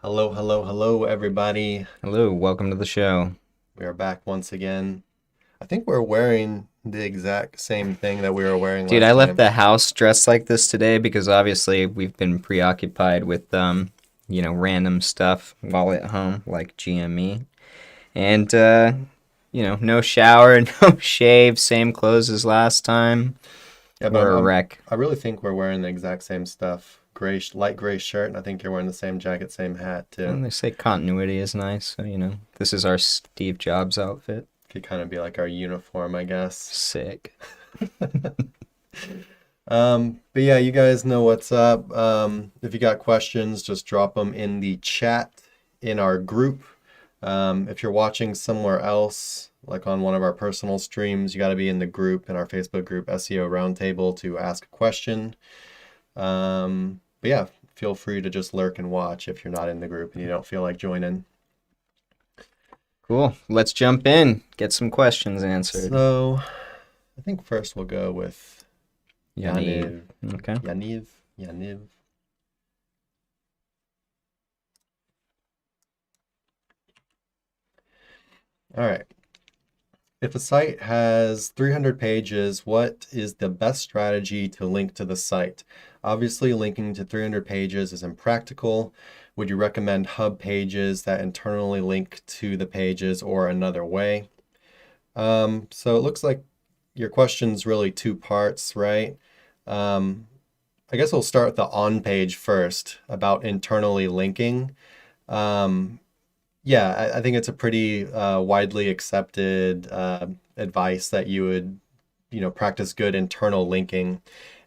Hello, hello, hello, everybody. Hello, welcome to the show. We are back once again. I think we're wearing the exact same thing that we were wearing Dude, last I left time. the house dressed like this today because obviously we've been preoccupied with random stuff while at home, like GME. And no shower, no shave, same clothes as last time. Yeah, but We're a wreck. I really think we're wearing the exact same stuff. Light gray shirt, and I think you're wearing the same jacket, same hat too. And they say continuity is nice, so this is our Steve Jobs outfit. Could kind of be like our uniform, I guess. Sick. But yeah, you guys know what's up. If you got questions, just drop them in the chat in our group. If you're watching somewhere else, like on one of our personal streams, you got to be in the group, in our Facebook group, SEO Roundtable, to ask a question. But yeah, feel free to just lurk and watch if you're not in the group and you don't feel like joining. Cool. Let's jump in. Get some questions answered. So, I think first we'll go with Yaniv. Yaniv. Okay. Yaniv. All right. If a site has 300 pages, what is the best strategy to link to the site? Obviously, linking to 300 pages is impractical. Would you recommend hub pages that internally link to the pages or another way? So it looks like your question's really two parts, right? I guess we'll start with the on page first about internally linking. Yeah, I think it's a pretty widely accepted advice that you would, practice good internal linking.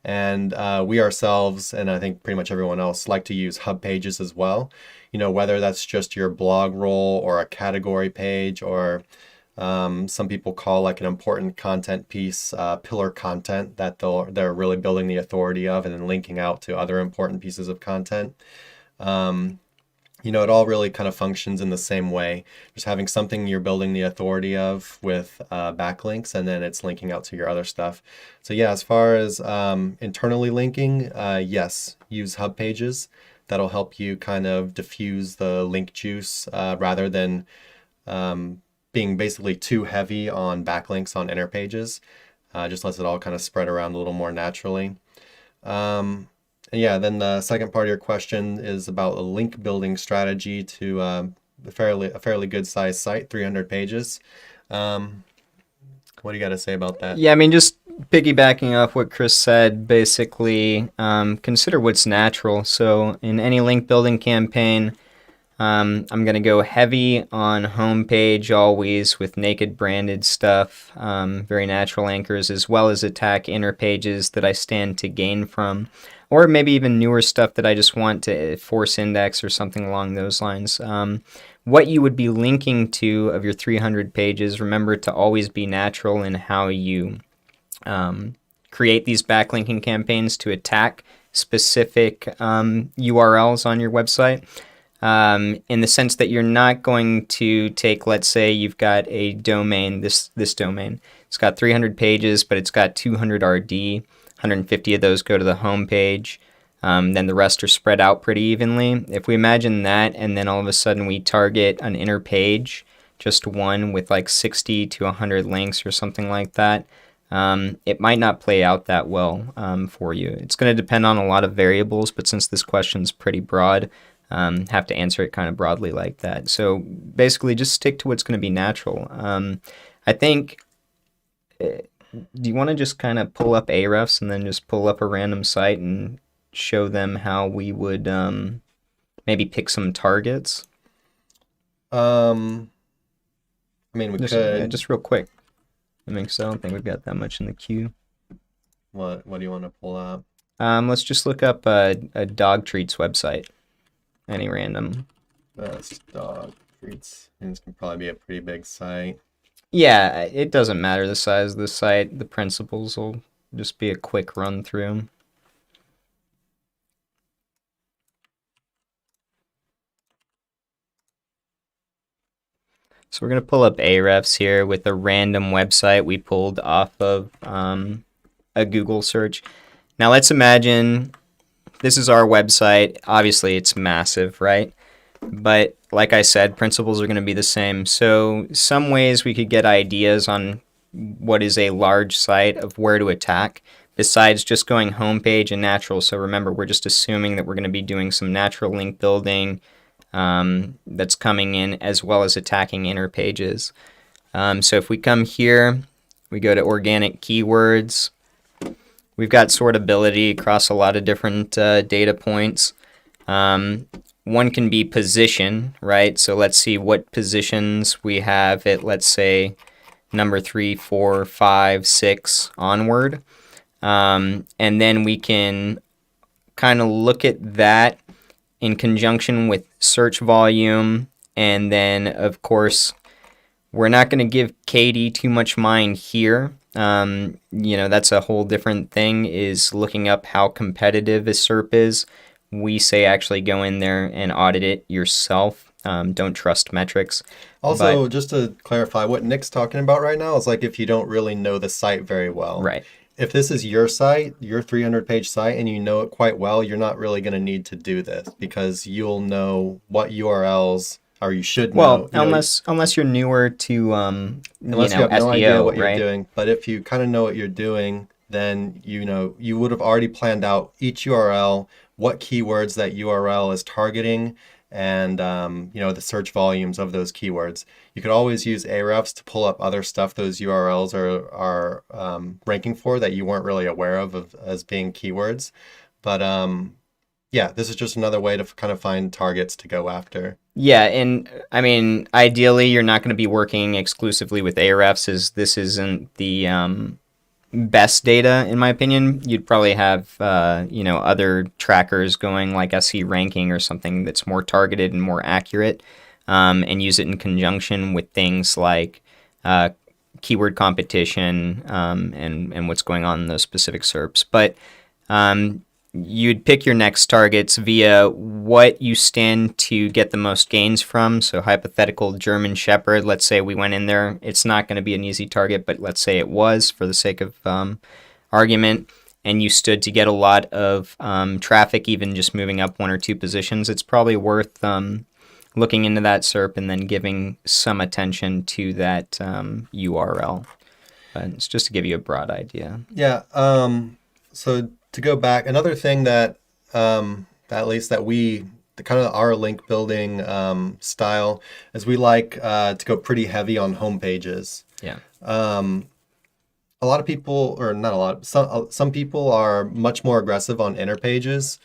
And we ourselves, and I think pretty much everyone else, like to use hub pages as well. Whether that's just your blog roll or a category page, or some people call like an important content piece pillar content that they're really building the authority of and then linking out to other important pieces of content. It all really kind of functions in the same way. Just having something you're building the authority of with backlinks, and then it's linking out to your other stuff. So yeah, as far as internally linking, yes, use hub pages. That'll help you kind of diffuse the link juice rather than being basically too heavy on backlinks on inner pages. Just lets it all kind of spread around a little more naturally. And yeah, then the second part of your question is about a link building strategy to a fairly good sized site, 300 pages. What do you got to say about that? Yeah, I mean, just piggybacking off what Chris said, basically, consider what's natural. So, in any link building campaign, I'm going to go heavy on homepage always with naked branded stuff, very natural anchors, as well as attack inner pages that I stand to gain from, or maybe even newer stuff that I just want to force index or something along those lines. What you would be linking to of your 300 pages, remember to always be natural in how you create these backlinking campaigns to attack specific URLs on your website. In the sense that you're not going to take, let's say you've got a domain, this domain. It's got 300 pages, but it's got 200 RD. 150 of those go to the home page. Then the rest are spread out pretty evenly. If we imagine that, and then all of a sudden we target an inner page, just one with like 60 to 100 links or something like that, it might not play out that well for you. It's going to depend on a lot of variables, but since this question's pretty broad, have to answer it kind of broadly like that. So basically just stick to what's going to be natural. I think, do you want to just kind of pull up Ahrefs and then just pull up a random site and show them how we would maybe pick some targets? I mean, we Just, could. yeah, just real quick. I mean, 'cause I don't think we've got that much in the queue. What do you want to pull up? Let's just look up a dog treats website. Any random. Best dog treats. This can probably be a pretty big site. Yeah, it doesn't matter the size of the site. The principles will just be a quick run through. So we're going to pull up Ahrefs here with a random website we pulled off of a Google search. Now let's imagine this is our website. Obviously it's massive, right? But like I said, principles are going to be the same. So some ways we could get ideas on what is a large site of where to attack besides just going homepage and natural. So remember, we're just assuming that we're going to be doing some natural link building that's coming in, as well as attacking inner pages. So if we come here, we go to organic keywords. We've got sortability across a lot of different data points. One can be position, right? So let's see what positions we have at, let's say, number 3, 4, 5, 6 onward. And then we can kind of look at that in conjunction with search volume. And then, of course, we're not going to give Katie too much mind here. That's a whole different thing, is looking up how competitive a SERP is. We say actually go in there and audit it yourself. Don't trust metrics. Also, just to clarify, what Nick's talking about right now is like if you don't really know the site very well. Right. If this is your site, your 300-page site, and you know it quite well, you're not really going to need to do this because you'll know what URLs, or you should know. Unless you're newer to unless you have no SEO, idea what right? you're doing. But if you kind of know what you're doing, then you would have already planned out each URL, what keywords that URL is targeting, and the search volumes of those keywords. You could always use Ahrefs to pull up other stuff those URLs are ranking for that you weren't really aware of as being keywords. But this is just another way to kind of find targets to go after. Yeah, and I mean, ideally, you're not going to be working exclusively with Ahrefs, as this isn't the best data, in my opinion. You'd probably have, other trackers going like SE ranking or something that's more targeted and more accurate, and use it in conjunction with things like keyword competition and what's going on in those specific SERPs. But you'd pick your next targets via what you stand to get the most gains from. So hypothetical German Shepherd, let's say we went in there. It's not going to be an easy target, but let's say it was for the sake of argument, and you stood to get a lot of traffic, even just moving up 1 or 2 positions. It's probably worth looking into that SERP and then giving some attention to that URL. But it's just to give you a broad idea. Yeah. So to go back, another thing that at least that we, the kind of our link building style, is we like to go pretty heavy on home pages. Yeah. A lot of people, or not a lot, some people are much more aggressive on inner pages.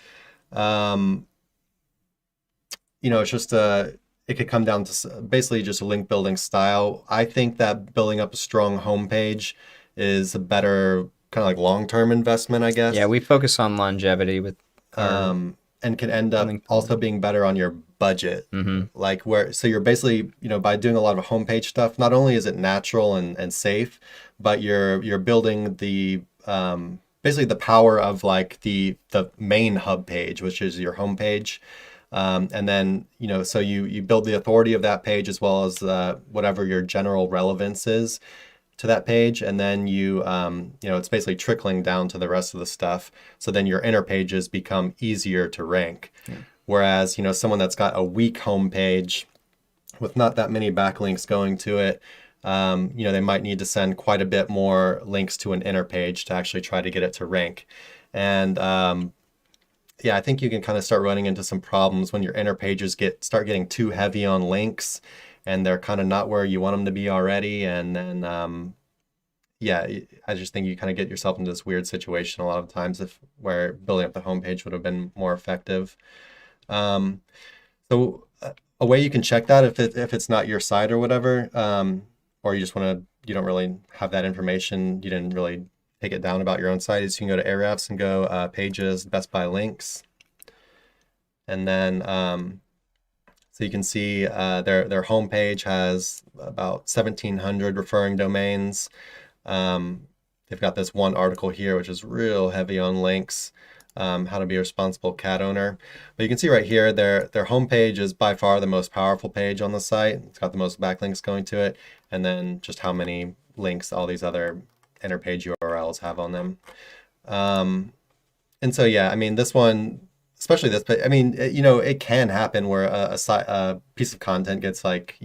It's just it could come down to basically just a link building style. I think that building up a strong homepage is a better kind of like long-term investment, I guess. Yeah, we focus on longevity with and can end up also being better on your budget. Mm-hmm. So you're basically, by doing a lot of homepage stuff, not only is it natural and safe, but you're building the basically the power of like the main hub page, which is your homepage. And then, so you build the authority of that page as well as whatever your general relevance is to that page, and then it's basically trickling down to the rest of the stuff. So then your inner pages become easier to rank. Yeah. Whereas, someone that's got a weak homepage with not that many backlinks going to it, they might need to send quite a bit more links to an inner page to actually try to get it to rank. And I think you can kind of start running into some problems when your inner pages start getting too heavy on links, and they're kind of not where you want them to be already. And then, I just think you kind of get yourself into this weird situation a lot of times where building up the homepage would have been more effective. So a way you can check that if it's not your site or whatever, or you don't really have that information, you didn't really take it down about your own site, is you can go to Ahrefs and go pages, best by links. And then, so you can see their homepage has about 1,700 referring domains. They've got this one article here, which is real heavy on links, how to be a responsible cat owner. But you can see right here, their homepage is by far the most powerful page on the site. It's got the most backlinks going to it, and then just how many links all these other inner page URLs have on them. And so, this one, especially this, but I mean, it can happen where a piece of content gets like,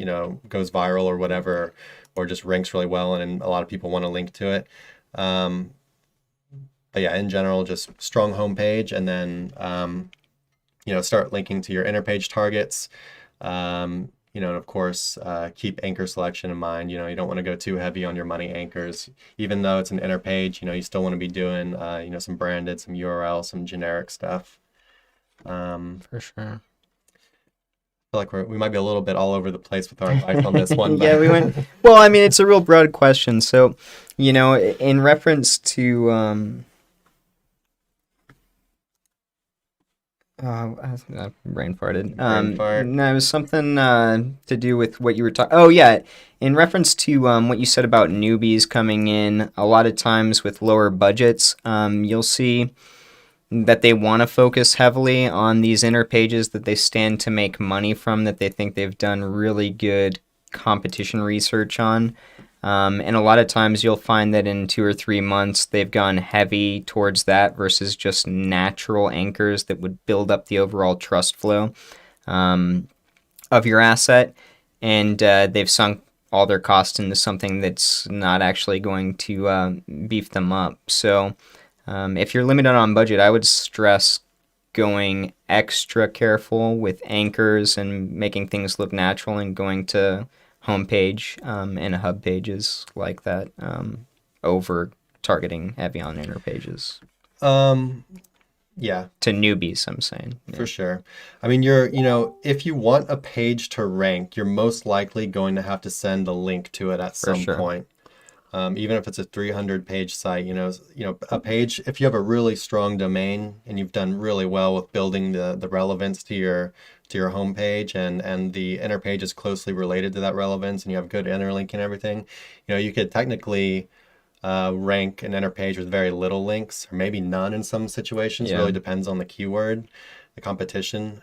goes viral or whatever, or just ranks really well, and a lot of people want to link to it. Um, but yeah, in general, just strong homepage, and then start linking to your inner page targets. And of course, keep anchor selection in mind. You don't want to go too heavy on your money anchors, even though it's an inner page. You still want to be doing, some branded, some URL, some generic stuff. For sure. I feel like we might be a little bit all over the place with our advice on this one. Yeah, we went. Well, I mean, it's a real broad question. So, in reference to brain farted. Brain fart. No, it was something to do with what you were talking. Oh yeah, in reference to what you said about newbies coming in. A lot of times with lower budgets, you'll see that they want to focus heavily on these inner pages that they stand to make money from, that they think they've done really good competition research on. And a lot of times you'll find that in 2 or 3 months, they've gone heavy towards that versus just natural anchors that would build up the overall trust flow of your asset. And they've sunk all their costs into something that's not actually going to beef them up. So if you're limited on budget, I would stress going extra careful with anchors and making things look natural, and going to homepage and hub pages like that over targeting heavy on inner pages. Yeah. To newbies, I'm saying. Yeah. For sure. I mean, if you want a page to rank, you're most likely going to have to send a link to it at some point. Even if it's a 300-page site, a page, if you have a really strong domain and you've done really well with building the relevance to your homepage, and the inner page is closely related to that relevance, and you have good interlink and everything, you could technically rank an inner page with very little links, or maybe none in some situations. It really depends on the keyword, the competition.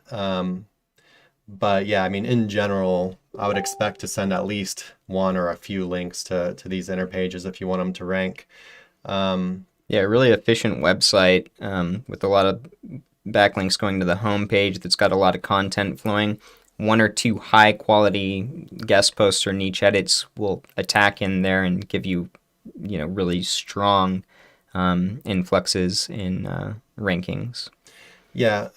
But yeah, I mean, in general, I would expect to send at least one or a few links to these inner pages if you want them to rank. Yeah, really efficient website with a lot of backlinks going to the home page that's got a lot of content flowing. 1 or 2 high quality guest posts or niche edits will attack in there and give you, really strong influxes in rankings. Yeah.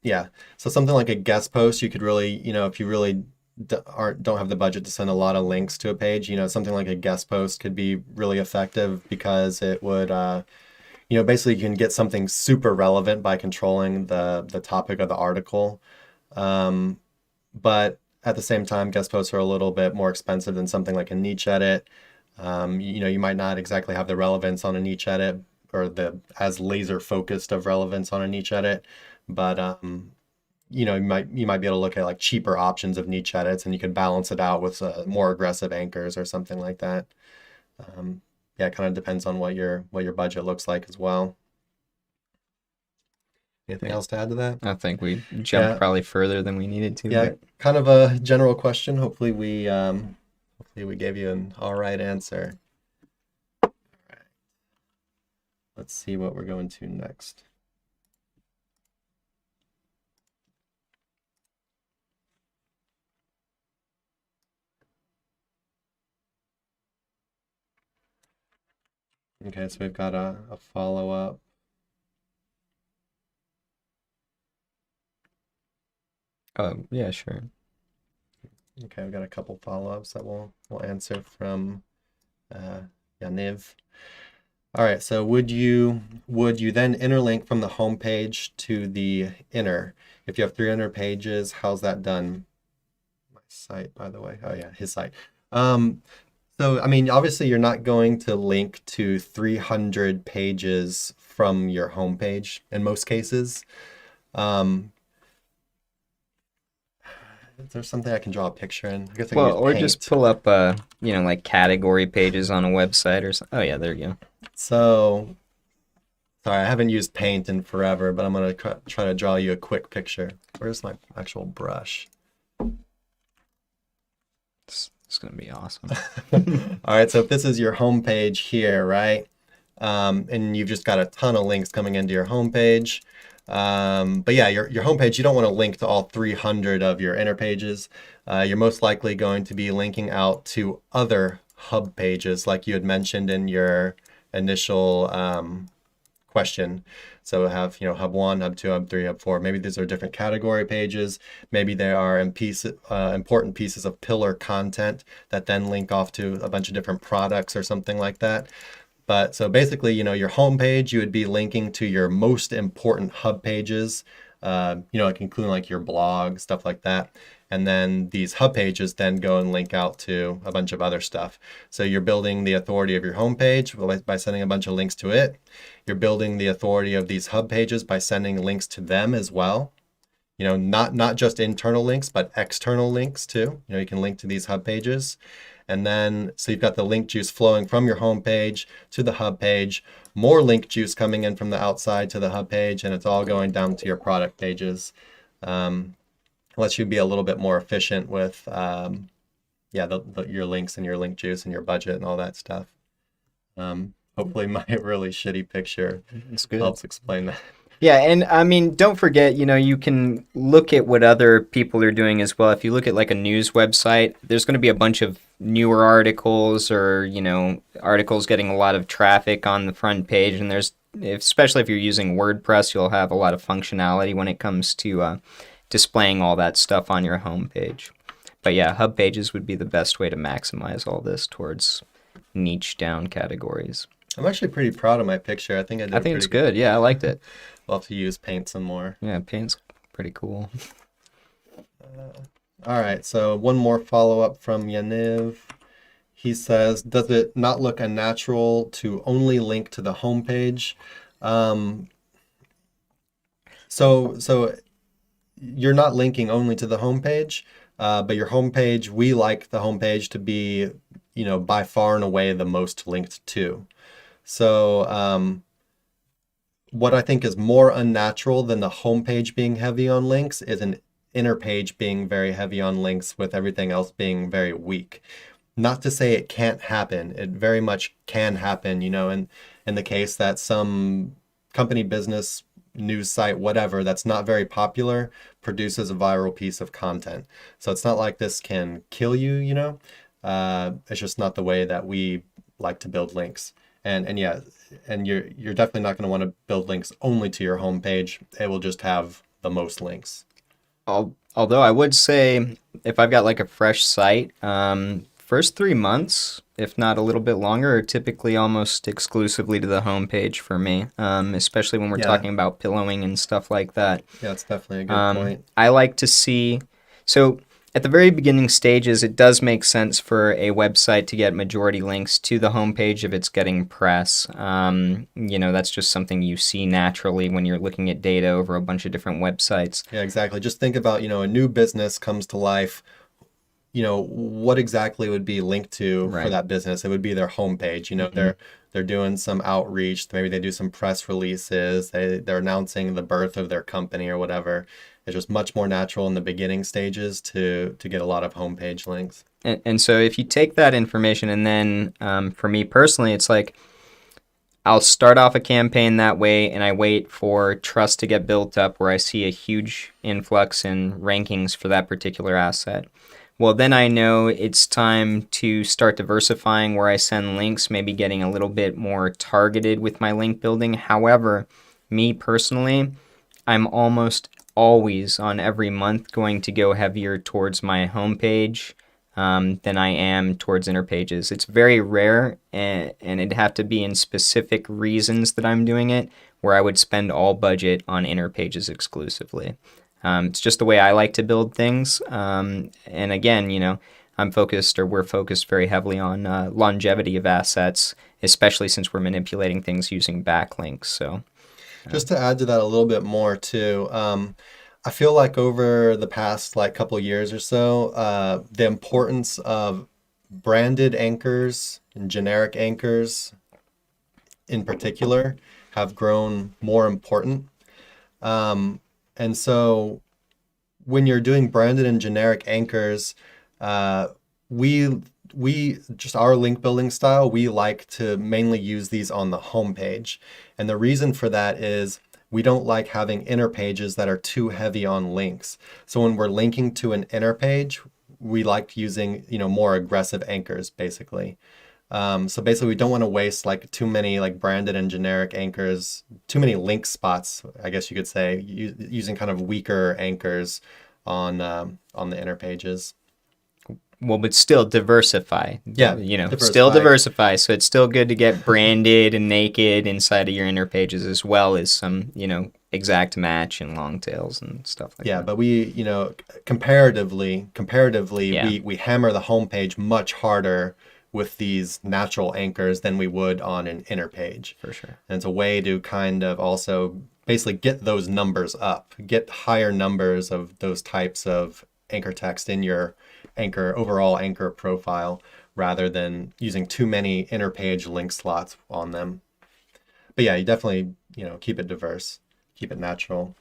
Yeah. So something like a guest post, you could really, if you really don't have the budget to send a lot of links to a page, something like a guest post could be really effective, because it would, basically you can get something super relevant by controlling the topic of the article. But at the same time, guest posts are a little bit more expensive than something like a niche edit. You might not exactly have the relevance on a niche edit, or the as laser focused of relevance on a niche edit. But you might be able to look at like cheaper options of niche edits, and you can balance it out with more aggressive anchors or something like that. Yeah, it kind of depends on what your budget looks like as well. Anything else to add to that? I think we jumped probably further than we needed to. Yeah, kind of a general question. Hopefully we gave you an all right answer. All right. Let's see what we're going to next. Okay, so we've got a follow-up. Yeah, sure. Okay, we've got a couple follow-ups that we'll answer from Yaniv. All right, so would you then interlink from the home page to the inner? If you have 300 pages, how's that done? My site, by the way. Oh yeah, his site. So, I mean, obviously you're not going to link to 300 pages from your homepage in most cases. Is there something I can draw a picture in? I guess I can use or paint. just pull up, like category pages on a website or something. Oh yeah, there you go. So, sorry, I haven't used paint in forever, but I'm going to try to draw you a quick picture. Where's my actual brush? It's going to be awesome. All right, so if this is your home page here, right? and you've just got a ton of links coming into your homepage. But yeah, your homepage, you don't want to link to all 300 of your inner pages. You're most likely going to be linking out to other hub pages, like you had mentioned in your initial question. So we'll have, hub 1, hub 2, hub 3, hub 4. Maybe these are different category pages. Maybe they are important pieces of pillar content that then link off to a bunch of different products or something like that. But so basically, your homepage, you would be linking to your most important hub pages, like including like your blog, stuff like that. And then these hub pages then go and link out to a bunch of other stuff. So you're building the authority of your homepage by sending a bunch of links to it. You're building the authority of these hub pages by sending links to them as well. Not just internal links, but external links too. You can link to these hub pages. And then, so you've got the link juice flowing from your homepage to the hub page, more link juice coming in from the outside to the hub page, and it's all going down to your product pages. Lets you be a little bit more efficient with, your links and your link juice and your budget and all that stuff. Hopefully my really shitty picture helps explain that. Yeah, and I mean, don't forget, you can look at what other people are doing as well. If you look at like a news website, there's going to be a bunch of newer articles or, articles getting a lot of traffic on the front page. And especially if you're using WordPress, you'll have a lot of functionality when it comes to displaying all that stuff on your homepage. But yeah, hub pages would be the best way to maximize all this towards niche down categories. I'm actually pretty proud of my picture. I think it's good. Yeah, I liked it. We'll have to use Paint some more. Yeah, Paint's pretty cool. All right, so one more follow-up from Yaniv. He says, does it not look unnatural to only link to the homepage? So you're not linking only to the homepage, but your homepage, we like the homepage to be, by far and away the most linked to. So what I think is more unnatural than the homepage being heavy on links is an inner page being very heavy on links with everything else being very weak. Not to say it can't happen. It very much can happen, in the case that some company, business, news site, whatever, that's not very popular produces a viral piece of content. So it's not like this can kill you, it's just not the way that we like to build links. And you're definitely not going to want to build links only to your homepage. It will just have the most links. Although I would say if I've got like a fresh site, first 3 months, if not a little bit longer, are typically almost exclusively to the homepage for me, especially when we're talking about pillowing and stuff like that. Yeah, that's definitely a good point. I like to see, so at the very beginning stages, it does make sense for a website to get majority links to the homepage if it's getting press. That's just something you see naturally when you're looking at data over a bunch of different websites. Yeah, exactly. Just think about, a new business comes to life. What exactly would be linked to for that business? It would be their homepage. They're doing some outreach. Maybe they do some press releases. They're announcing the birth of their company or whatever. It's just much more natural in the beginning stages to get a lot of homepage links. And so if you take that information and then for me personally, it's like I'll start off a campaign that way and I wait for trust to get built up where I see a huge influx in rankings for that particular asset. Well, then I know it's time to start diversifying where I send links, maybe getting a little bit more targeted with my link building. However, me personally, I'm almost always on every month going to go heavier towards my homepage than I am towards inner pages. It's very rare, and it'd have to be in specific reasons that I'm doing it, where I would spend all budget on inner pages exclusively. It's just the way I like to build things. And again, we're focused very heavily on longevity of assets, especially since we're manipulating things using backlinks. So, just to add to that a little bit more too, I feel like over the past couple years or so, the importance of branded anchors and generic anchors in particular have grown more important. And so when you're doing branded and generic anchors, we we just our link building style, we like to mainly use these on the home page. And the reason for that is we don't like having inner pages that are too heavy on links. So when we're linking to an inner page, we like using, more aggressive anchors basically. So basically we don't want to waste like too many like branded and generic anchors, too many link spots, I guess you could say, using kind of weaker anchors on the inner pages. Well, but still diversify. Yeah, Still diversify. diversify. So it's still good to get branded and naked inside of your inner pages as well as some, exact match and long tails and stuff like Yeah, that. but we, comparatively, Yeah, we hammer the homepage much harder with these natural anchors than we would on an inner page. for sure. And it's a way to kind of also basically get those numbers up, get higher numbers of those types of anchor text in your overall anchor profile rather than using too many inner page link slots on them. But yeah, you definitely, keep it diverse, keep it natural.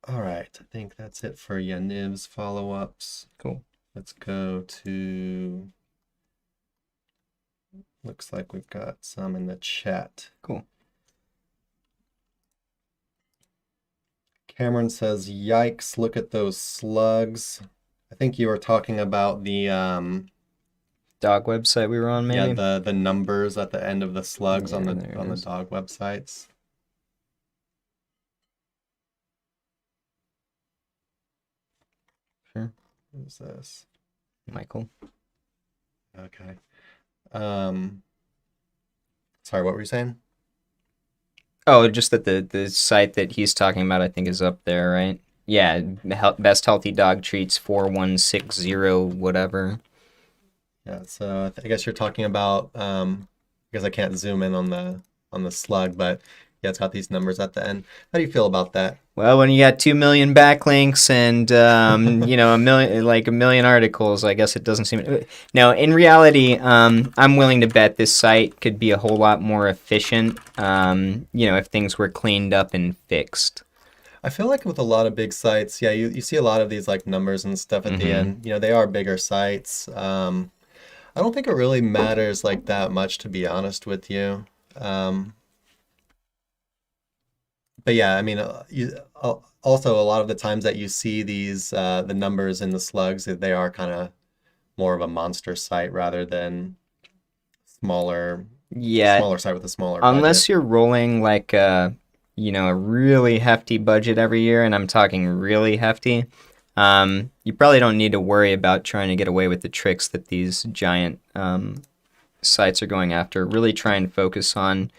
All right, I think that's it for Yaniv's follow-ups. Cool. Let's go to, looks like we've got some in the chat. Cool. Cameron says, yikes, look at those slugs. I think you were talking about the Dog website we were on, maybe? yeah, the numbers at the end of the slugs on Yeah, the there it on the is. dog websites. Sure. Who's this? Michael. Okay. Sorry, what were you saying? Oh, just that the site that he's talking about, I think, is up there, right? Yeah, best healthy dog treats 4160 whatever. Yeah, so I guess you're talking about because I can't zoom in on the slug, but yeah, it's got these numbers at the end. How do you feel about that? Well, when you got 2 million backlinks and a million articles, I guess it doesn't seem. No, in reality, I'm willing to bet this site could be a whole lot more efficient. If things were cleaned up and fixed. I feel like with a lot of big sites, yeah, you see a lot of these like numbers and stuff at the end. They are bigger sites. I don't think it really matters like that much, to be honest with you. But yeah, I mean, also a lot of the times that you see these the numbers in the slugs, they are kind of more of a monster site rather than smaller Yeah, smaller site with a smaller unless budget. you're rolling like a really hefty budget every year, and I'm talking really hefty. You probably don't need to worry about trying to get away with the tricks that these giant sites are going after. Really try and focus on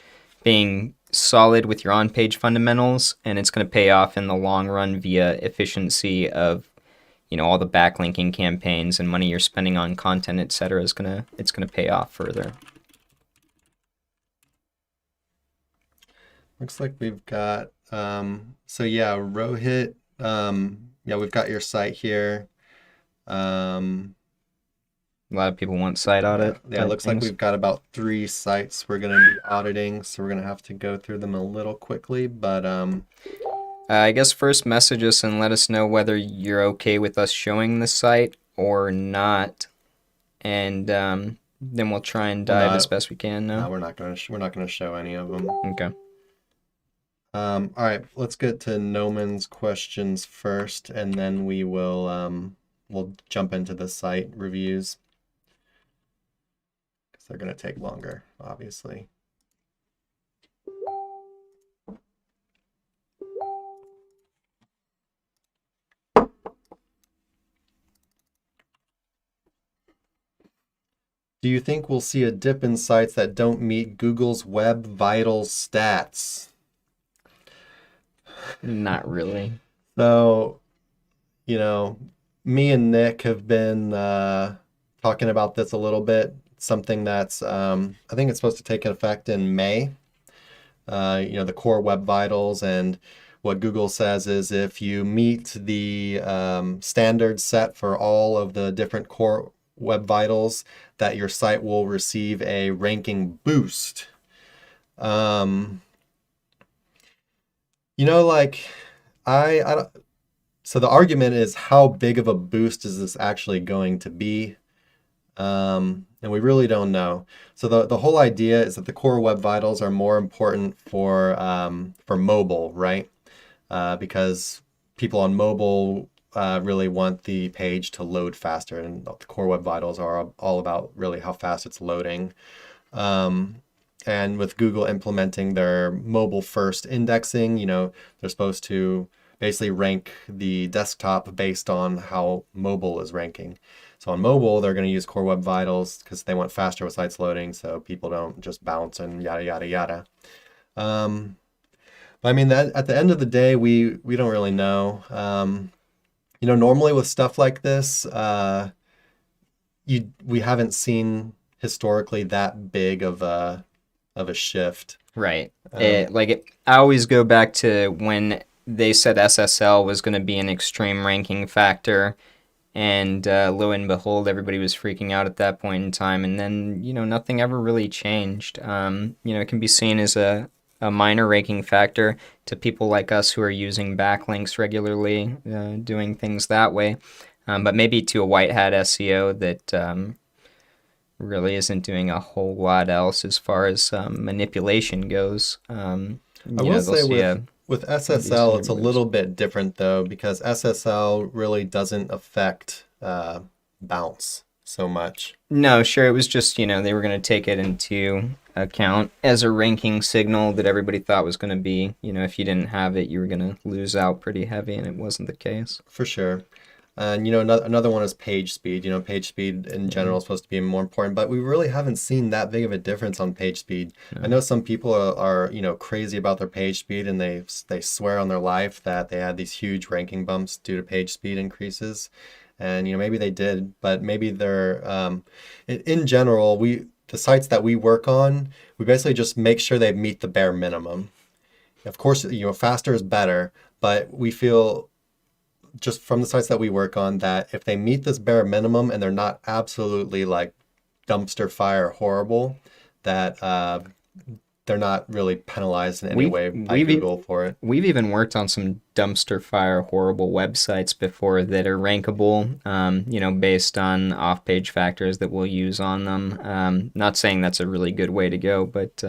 being solid with your on-page fundamentals, and it's going to pay off in the long run via efficiency of all the backlinking campaigns and money you're spending on content, etc. It's gonna pay off further. Looks like we've got so yeah, Rohit, yeah, we've got your site here. Um, A lot of people want site audit yeah, type looks like things. we've got about 3 sites we're gonna be auditing, so we're gonna have to go through them a little quickly, but I guess first message us and let us know whether you're okay with us showing the site or not, and then we'll try and well, dive as no, best we can. No. we're not gonna show any of them. Okay. All right, let's get to Noman's questions first, and then we'll jump into the site reviews because they're gonna take longer, obviously. Do you think we'll see a dip in sites that don't meet Google's Web Vitals stats? Not really. So, me and Nick have been talking about this a little bit. Something that's, I think it's supposed to take effect in May. The core Web Vitals, and what Google says is if you meet the standards set for all of the different core Web Vitals, that your site will receive a ranking boost. Like I don't, So the argument is, how big of a boost is this actually going to be? And we really don't know. So the whole idea is that the core web vitals are more important for mobile, right? Because people on mobile really want the page to load faster, and the core web vitals are all about really how fast it's loading. Um, and with Google implementing their mobile first indexing, they're supposed to basically rank the desktop based on how mobile is ranking. So on mobile, they're going to use Core Web Vitals because they want faster sites loading, so people don't just bounce and yada yada yada. But I mean, that at the end of the day, we don't really know. Normally with stuff like this, we haven't seen historically that big of a shift. Right. I always go back to when they said SSL was going to be an extreme ranking factor, and lo and behold, everybody was freaking out at that point in time, and then nothing ever really changed. It can be seen as a minor ranking factor to people like us who are using backlinks regularly, doing things that way, but maybe to a white hat SEO that really isn't doing a whole lot else as far as manipulation goes. I will say with SSL, it's a little bit different though, because SSL really doesn't affect bounce so much. No, sure. It was just, they were going to take it into account as a ranking signal that everybody thought was going to be, if you didn't have it, you were going to lose out pretty heavy, and it wasn't the case. For sure. And another one is page speed. Page speed in general is supposed to be more important, but we really haven't seen that big of a difference on page speed. No. I know some people are crazy about their page speed, and they swear on their life that they had these huge ranking bumps due to page speed increases, and maybe they did, but maybe they're in general, the sites that we work on, we basically just make sure they meet the bare minimum. Of course, faster is better, but we feel just from the sites that we work on that if they meet this bare minimum and they're not absolutely like dumpster fire horrible, that they're not really penalized in any way by Google for it. We've even worked on some dumpster fire horrible websites before that are rankable, based on off-page factors that we'll use on them. Not saying that's a really good way to go, but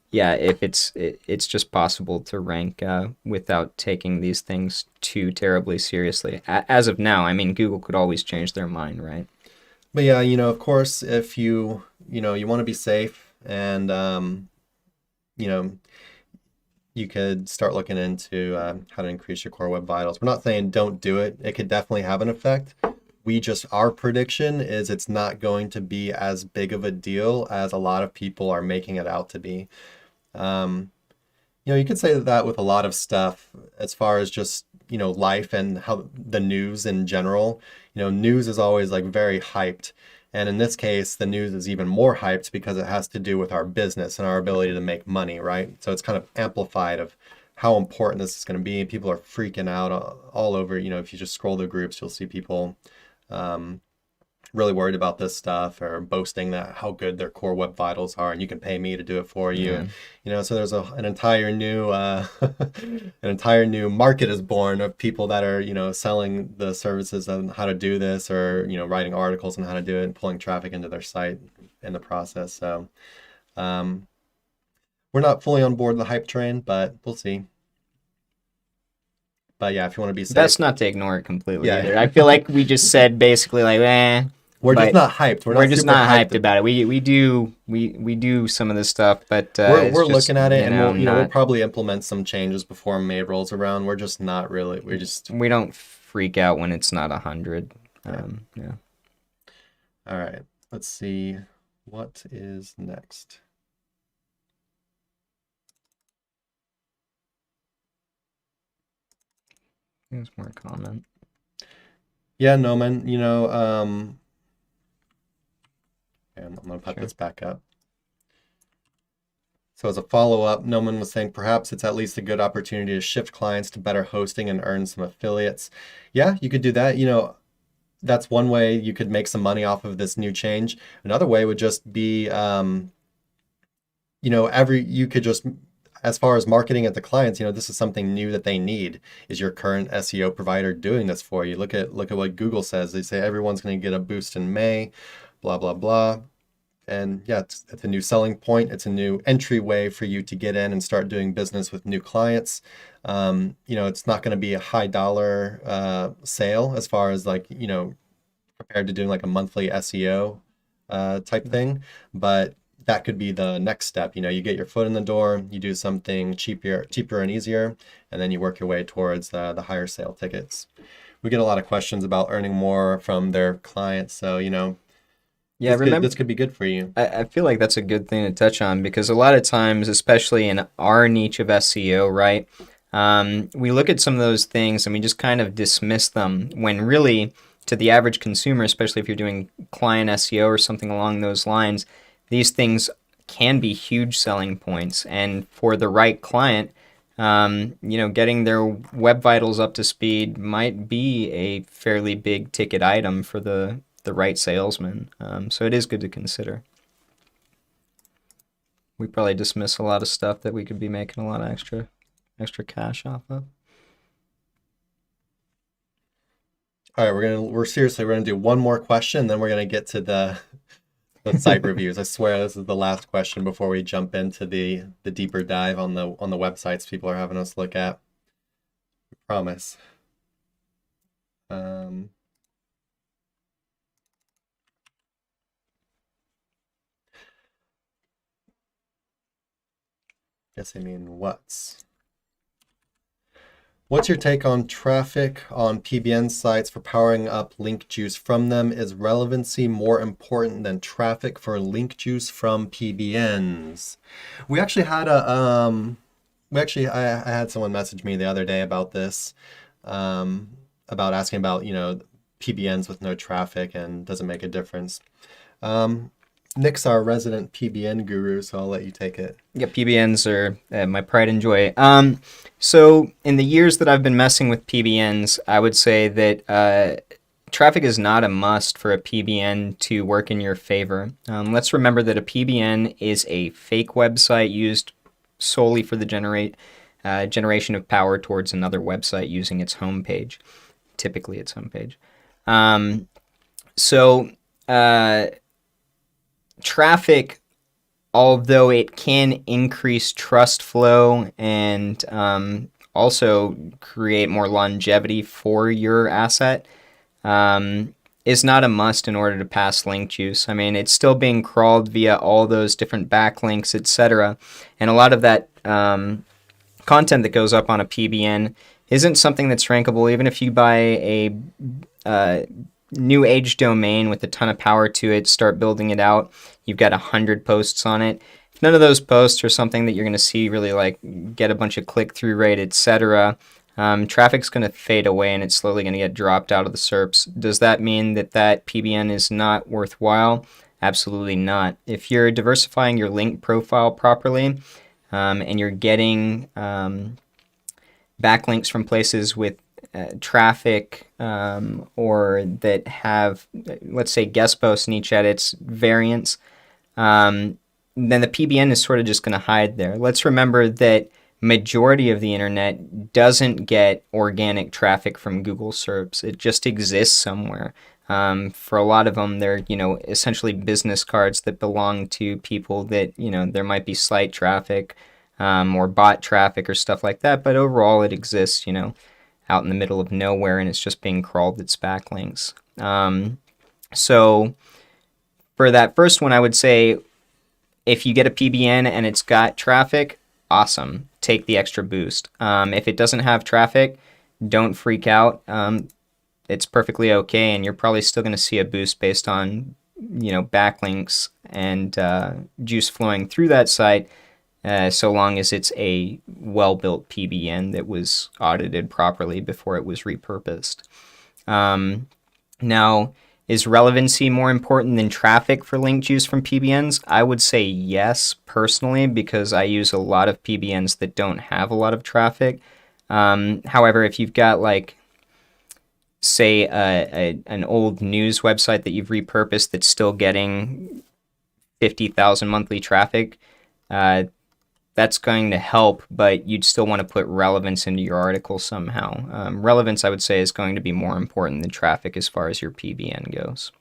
yeah, if it's just possible to rank without taking these things too terribly seriously. As of now, I mean, Google could always change their mind, right? But yeah, of course, if you want to be safe, and you could start looking into how to increase your core web vitals. We're not saying don't do it. It could definitely have an effect. Our prediction is it's not going to be as big of a deal as a lot of people are making it out to be. You could say that with a lot of stuff as far as just, life and how the news in general, news is always like very hyped. And in this case, the news is even more hyped because it has to do with our business and our ability to make money, right? So it's kind of amplified of how important this is going to be. People are freaking out all over. If you just scroll the groups, you'll see people really worried about this stuff or boasting that how good their core web vitals are, and you can pay me to do it for you. Yeah. So there's an entire new an entire new market is born of people that are selling the services on how to do this, or writing articles on how to do it and pulling traffic into their site in the process. So we're not fully on board the hype train, but we'll see. But yeah, if you want to be safe, best not to ignore it completely either. I feel like we just said basically like, we're just not hyped. We're just not hyped about it. We do some of this stuff, but we're looking at it, and we'll probably implement some changes before May rolls around. We're just not really. We don't freak out when it's not 100. Yeah. All right. Let's see what is next. There's more comment. Yeah, Noman, I'm going to put this back up. So as a follow-up, Noman was saying perhaps it's at least a good opportunity to shift clients to better hosting and earn some affiliates. Yeah, you could do that. That's one way you could make some money off of this new change. Another way would just be, you could just as far as marketing it to clients, this is something new that they need. Is your current SEO provider doing this for you? Look at what Google says. They say everyone's going to get a boost in May, blah blah blah. And yeah, it's a new selling point. It's a new entryway for you to get in and start doing business with new clients. It's not going to be a high dollar sale as far as like, compared to doing like a monthly SEO type thing, but that could be the next step. You get your foot in the door, you do something cheaper and easier, and then you work your way towards the higher sale tickets. We get a lot of questions about earning more from their clients, so Yeah, remember, this could be good for you. I feel like that's a good thing to touch on because a lot of times, especially in our niche of SEO, right, we look at some of those things and we just kind of dismiss them when really, to the average consumer, especially if you're doing client SEO or something along those lines, these things can be huge selling points. And for the right client, getting their web vitals up to speed might be a fairly big ticket item for the right salesman. So it is good to consider. We probably dismiss a lot of stuff that we could be making a lot of extra cash off of. All right, we're gonna do one more question, then we're gonna get to the site reviews. I swear this is the last question before we jump into the deeper dive on the websites people are having us look at. I promise. Guess I mean What's your take on traffic on PBN sites for powering up link juice from them? Is relevancy more important than traffic for link juice from PBNs? We actually had I had someone message me the other day about this, about asking about, PBNs with no traffic and does it make a difference? Nick's our resident PBN guru, so I'll let you take it. Yeah, PBNs are my pride and joy. So in the years that I've been messing with PBNs, I would say that traffic is not a must for a PBN to work in your favor. Let's remember that a PBN is a fake website used solely for the generation of power towards another website using its homepage, typically its homepage. Traffic, although it can increase trust flow and also create more longevity for your asset, is not a must in order to pass link juice. I mean, it's still being crawled via all those different backlinks, etc. And a lot of that content that goes up on a PBN isn't something that's rankable, even if you buy a new age domain with a ton of power to it, start building it out, you've got 100 posts on it. If none of those posts are something that you're going to see really like get a bunch of click-through rate, etc., traffic's going to fade away and it's slowly going to get dropped out of the SERPs. Does that mean that PBN is not worthwhile? Absolutely not. If you're diversifying your link profile properly, and you're getting backlinks from places with traffic, or that have, let's say, guest posts in each edit's variants, then the PBN is sort of just going to hide there. Let's remember that majority of the internet doesn't get organic traffic from Google SERPs. It just exists somewhere. For a lot of them, they're, essentially business cards that belong to people that, there might be slight traffic, or bot traffic or stuff like that. But overall, it exists, out in the middle of nowhere, and it's just being crawled its backlinks. So for that first one, I would say if you get a PBN and it's got traffic, awesome. Take the extra boost. If it doesn't have traffic, don't freak out. It's perfectly okay, and you're probably still going to see a boost based on, backlinks and juice flowing through that site, so long as it's a well-built PBN that was audited properly before it was repurposed. Now, is relevancy more important than traffic for link juice from PBNs? I would say yes, personally, because I use a lot of PBNs that don't have a lot of traffic. However, if you've got, like, say, an old news website that you've repurposed that's still getting 50,000 monthly traffic, that's going to help, but you'd still want to put relevance into your article somehow. Relevance, I would say, is going to be more important than traffic as far as your PBN goes.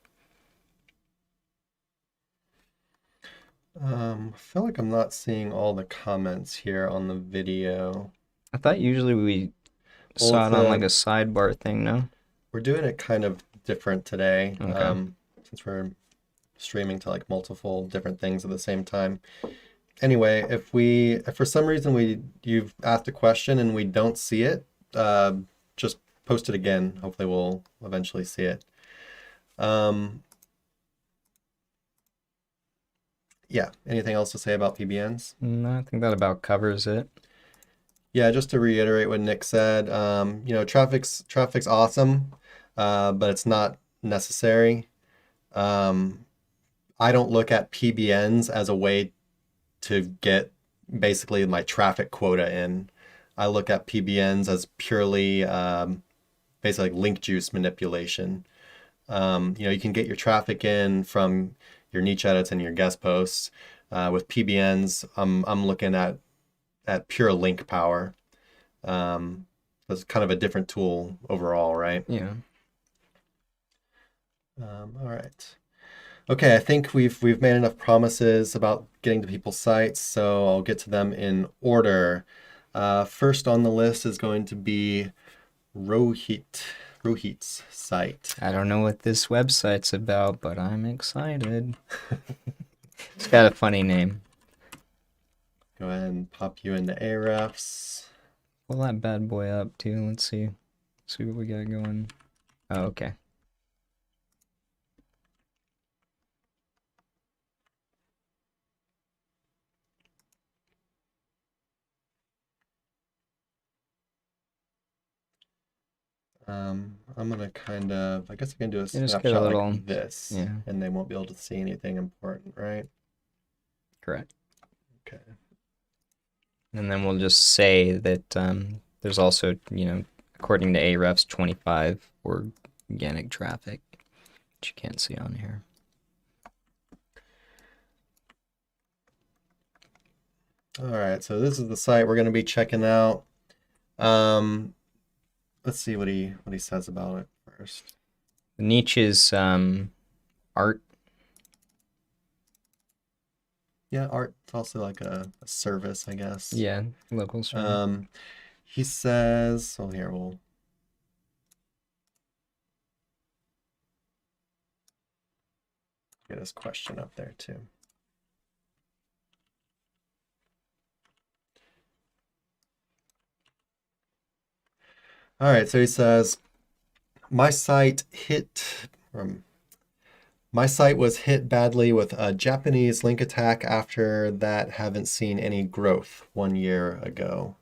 I feel like I'm not seeing all the comments here on the video. I thought usually we saw it on like a sidebar thing, no? We're doing it kind of different today, Okay. since we're streaming to like multiple different things at the same time. Anyway, if for some reason you've asked a question and we don't see it, just post it again. Hopefully we'll eventually see it. Yeah, anything else to say about PBNs? No, I think that about covers it. Yeah, just to reiterate what Nick said, traffic's awesome, but it's not necessary. I don't look at PBNs as a way to get basically my traffic quota in. I look at PBNs as purely basically like link juice manipulation. You can get your traffic in from your niche edits and your guest posts. With PBNs, I'm looking at pure link power. That's kind of a different tool overall, right? Yeah. All right. Okay, I think we've made enough promises about getting to people's sites, so I'll get to them in order. First on the list is going to be Rohit's site. I don't know what this website's about, but I'm excited. It's got a funny name. Go ahead and pop you into Ahrefs. Pull that bad boy up too. Let's see. See what we got going. Oh, okay. I'm gonna I guess I can do a Just get a snapshot little, like this, yeah, and they won't be able to see anything important, right? correct. Okay. And then we'll just say that there's also, according to Ahrefs, 25 organic traffic, which you can't see on here. All right, so this is the site we're going to be checking out. Let's see what he says about it first. The niche is art. Yeah, art. It's also like a service, I guess. Yeah, local service. He says, oh, here, we'll get his question up there too. All right, so he says, my site was hit badly with a Japanese link attack. After that, haven't seen any growth 1 year ago.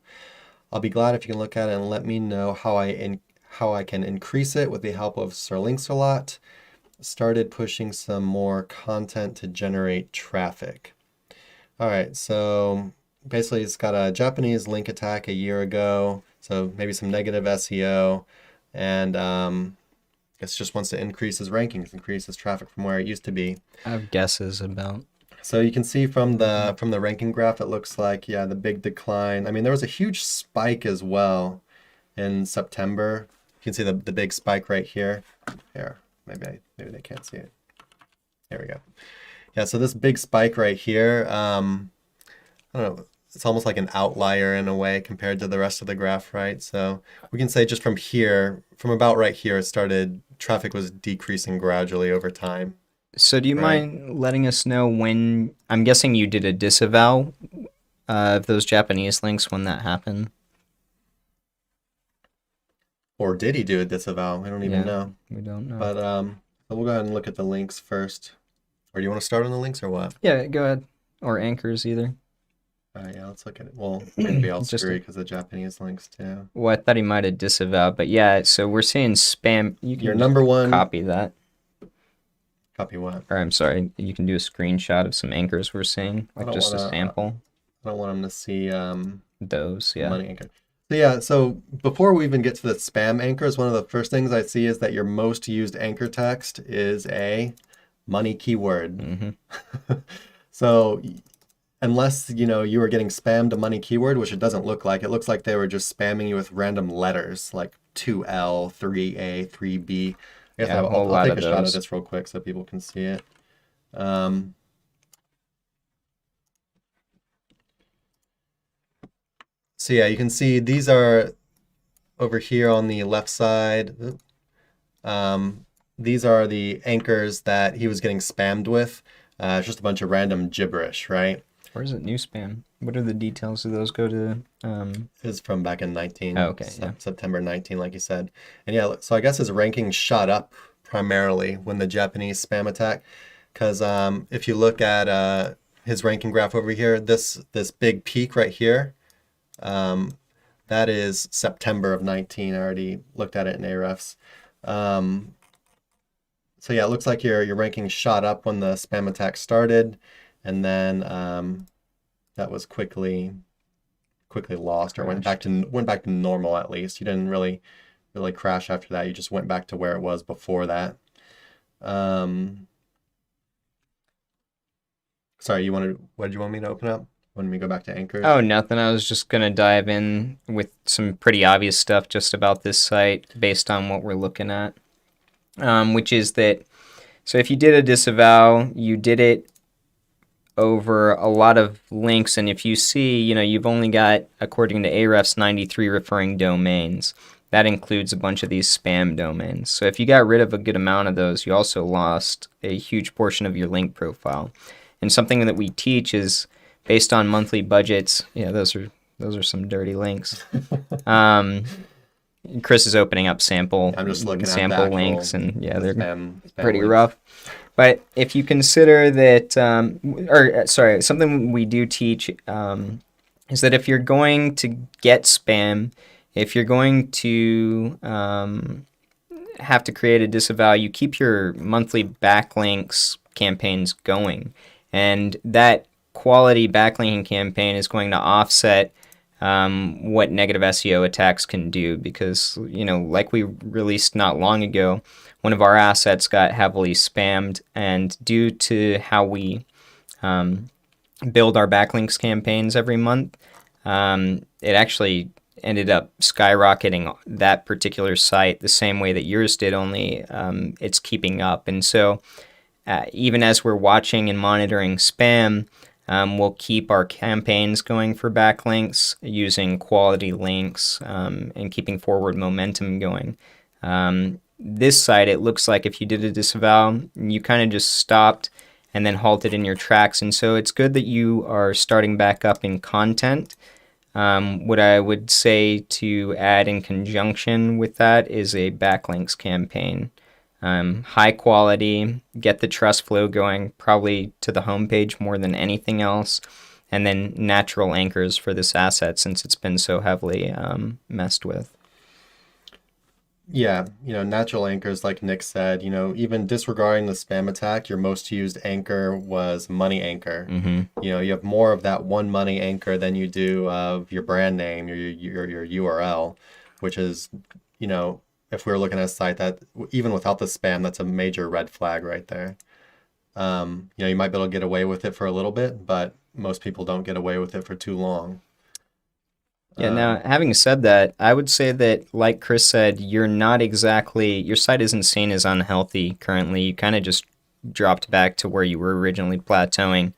I'll be glad if you can look at it and let me know how I can increase it with the help of Sir Links-a-Lot. Started pushing some more content to generate traffic. All right, so basically it's got a Japanese link attack a year ago, so maybe some negative SEO, and it just wants to increase his rankings, increase his traffic from where it used to be. I have guesses about. So you can see from the ranking graph, it looks like, yeah, the big decline. I mean, there was a huge spike as well in September. You can see the big spike right here. Here, maybe they can't see it. There we go. Yeah, so this big spike right here, I don't know, it's almost like an outlier in a way compared to the rest of the graph, right? So we can say just from here, from about right here, traffic was decreasing gradually over time. So do you mind letting us know when, I'm guessing you did a disavow of those Japanese links when that happened? Or did he do a disavow? I don't even know. We don't know. But we'll go ahead and look at the links first. Or do you want to start on the links or what? Yeah, go ahead. Or anchors either. Yeah, let's look at it. Well, maybe I'll screwy because the Japanese links too. Well, I thought he might have disavowed, but yeah, so we're seeing spam. You can Your number one. Copy that. Copy what? Or I'm sorry, you can do a screenshot of some anchors we're seeing, like just a sample. I don't want them to see those, yeah. money anchor. So yeah, so before we even get to the spam anchors, one of the first things I see is that your most used anchor text is a money keyword. Mm-hmm. So unless, you were getting spammed a money keyword, which it doesn't look like. It looks like they were just spamming you with random letters like 2L, 3A, 3B. I guess Yeah, a whole I'll lot take of a shot of those. this real quick so people can see it. Um, so yeah, you can see these are over here on the left side. These are the anchors that he was getting spammed with. It's just a bunch of random gibberish, right? Or is it new spam? What are the details? Do those go to? Is from back in Oh, okay, yeah. September 19, like you said. And yeah, so I guess his ranking shot up primarily when the Japanese spam attack. Because if you look at his ranking graph over here, this big peak right here, that is September of 19. I already looked at it in Ahrefs. So yeah, it looks like your ranking shot up when the spam attack started, and then that was quickly lost, or went back to normal at least. You didn't really crash after that. You just went back to where it was before that. Sorry, what did you want me to open up? When we go back to anchors? Oh, nothing. I was just gonna dive in with some pretty obvious stuff just about this site based on what we're looking at, which is that. So if you did a disavow, you did it over a lot of links, and if you see, you've only got, according to Ahrefs, 93 referring domains. That includes a bunch of these spam domains. So if you got rid of a good amount of those, you also lost a huge portion of your link profile. And something that we teach is based on monthly budgets. Yeah, those are some dirty links. Chris is opening up sample I'm just looking at sample links, and yeah, they're spam pretty links. rough. But if you consider that, something we do teach is that if you're going to get spam, if you're going to have to create a disavow, you keep your monthly backlinks campaigns going. And that quality backlinking campaign is going to offset what negative SEO attacks can do, because, like we released not long ago, one of our assets got heavily spammed, and due to how we build our backlinks campaigns every month, it actually ended up skyrocketing that particular site the same way that yours did, only it's keeping up. And so even as we're watching and monitoring spam, we'll keep our campaigns going for backlinks using quality links and keeping forward momentum going. This site, it looks like if you did a disavow, you kind of just stopped and then halted in your tracks. And so it's good that you are starting back up in content. What I would say to add in conjunction with that is a backlinks campaign. High quality, get the trust flow going, probably to the homepage more than anything else, and then natural anchors for this asset since it's been so heavily messed with. Yeah, natural anchors, like Nick said, even disregarding the spam attack, your most used anchor was money anchor. Mm-hmm. You have more of that one money anchor than you do of your brand name, your URL, which is, if we were looking at a site that, even without the spam, that's a major red flag right there. You might be able to get away with it for a little bit, but most people don't get away with it for too long. Yeah, now, having said that, I would say that, like Chris said, your site isn't seen as unhealthy currently. You kind of just dropped back to where you were originally plateauing.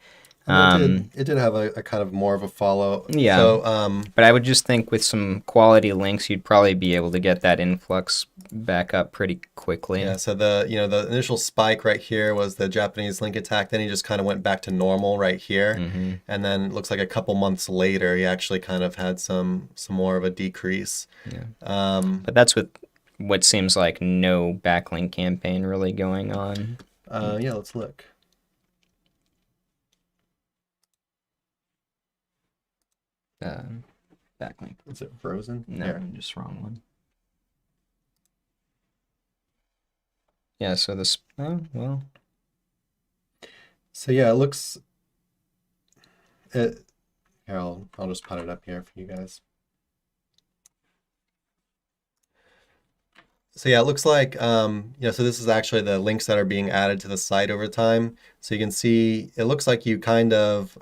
It did have a kind of more of a follow. Yeah. So, but I would just think with some quality links, you'd probably be able to get that influx back up pretty quickly. Yeah, so the initial spike right here was the Japanese link attack. Then he just kind of went back to normal right here. Mm-hmm. And then it looks like a couple months later, he actually kind of had some more of a decrease. Yeah. But that's with what seems like no backlink campaign really going on. Yeah, let's look. Backlink. Is it frozen? No, Here. just wrong one. Yeah, so this, well. So yeah, it looks, here, I'll just put it up here for you guys. So yeah, it looks like so this is actually the links that are being added to the site over time. So you can see it looks like you kind of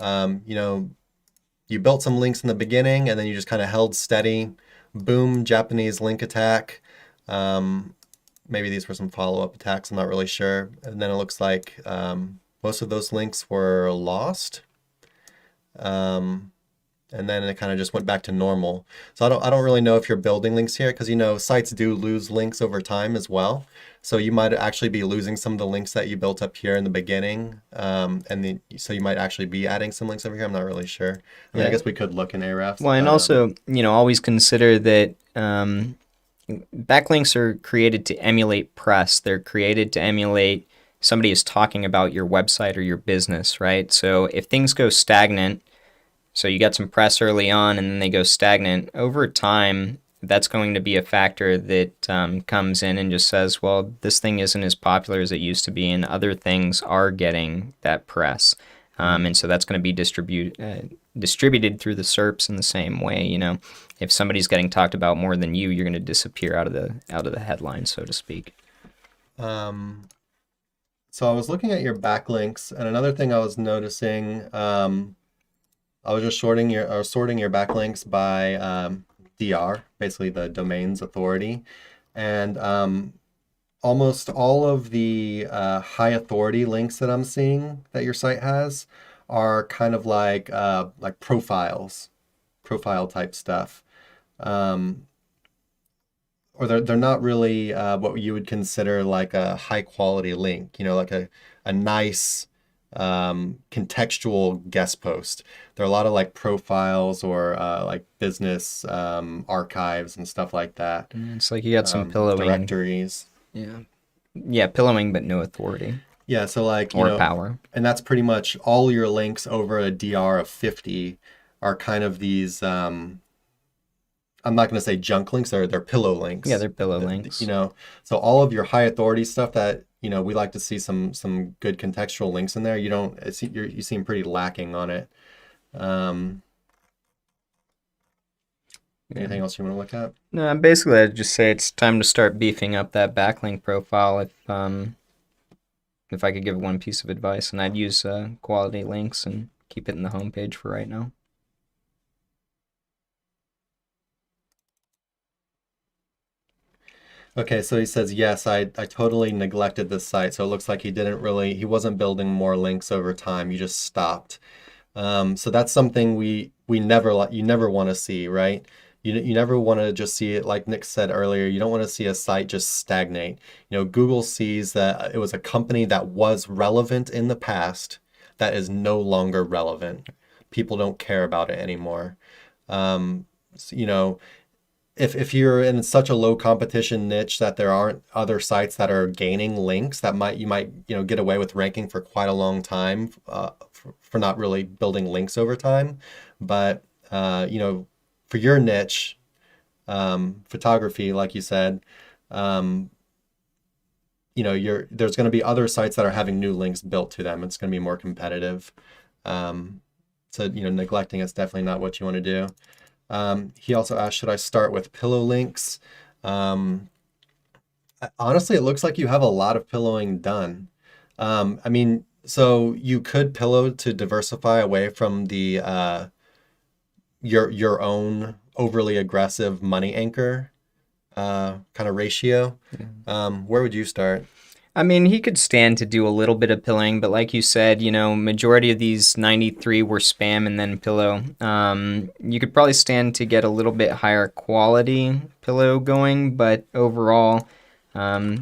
you built some links in the beginning and then you just kind of held steady. Boom, Japanese link attack. Maybe these were some follow-up attacks, I'm not really sure. And then it looks like most of those links were lost. And then it kind of just went back to normal. So I don't really know if you're building links here because sites do lose links over time as well. So you might actually be losing some of the links that you built up here in the beginning, so you might actually be adding some links over here. I'm not really sure. I mean, I Yeah. guess we could look in Ahrefs. Well, and But also, always consider that backlinks are created to emulate press. They're created to emulate somebody is talking about your website or your business, right? So if things go stagnant, so you got some press early on and then they go stagnant, over time, that's going to be a factor that comes in and just says, well, this thing isn't as popular as it used to be, and other things are getting that press. And so that's going to be distributed through the SERPs in the same way. If somebody's getting talked about more than you, you're going to disappear out of the headline, so to speak. so I was looking at your backlinks, and another thing I was noticing, I was just sorting your backlinks by DR, basically the domains authority, and almost all of the high authority links that I'm seeing that your site has are kind of like profile type stuff, or they're not really what you would consider like a high quality link. Like a nice contextual guest post. There are a lot of like profiles or like business archives and stuff like that. It's like you got some pillowing. Directories. Yeah, pillowing, but no authority Yeah, so like, or power. and that's pretty much all your links over a DR of 50 are kind of these, I'm not going to say junk links, they're pillow links. Yeah, they're pillow links. So all of your high authority stuff that, we like to see some good contextual links in there. You seem pretty lacking on it. Anything else you want to look at? No, basically, I'd just say it's time to start beefing up that backlink profile. If I could give one piece of advice, and I'd use quality links and keep it in the homepage for right now. Okay, so he says, yes, I totally neglected this site. So it looks like he wasn't building more links over time. He just stopped. So that's something you never want to see, right? You never want to just see it, like Nick said earlier, you don't want to see a site just stagnate. Google sees that it was a company that was relevant in the past that is no longer relevant. People don't care about it anymore. So, if you're in such a low competition niche that there aren't other sites that are gaining links, you might get away with ranking for quite a long time for not really building links over time. But for your niche, photography, like you said, there's going to be other sites that are having new links built to them. It's going to be more competitive. So neglecting it's definitely not what you want to do. He also asked, should I start with pillow links? Honestly, it looks like you have a lot of pillowing done. I mean, so you could pillow to diversify away from the your own overly aggressive money anchor kind of ratio. Where would you start? I mean, he could stand to do a little bit of pilling, but like you said, majority of these 93 were spam and then pillow. You could probably stand to get a little bit higher quality pillow going, but overall, you're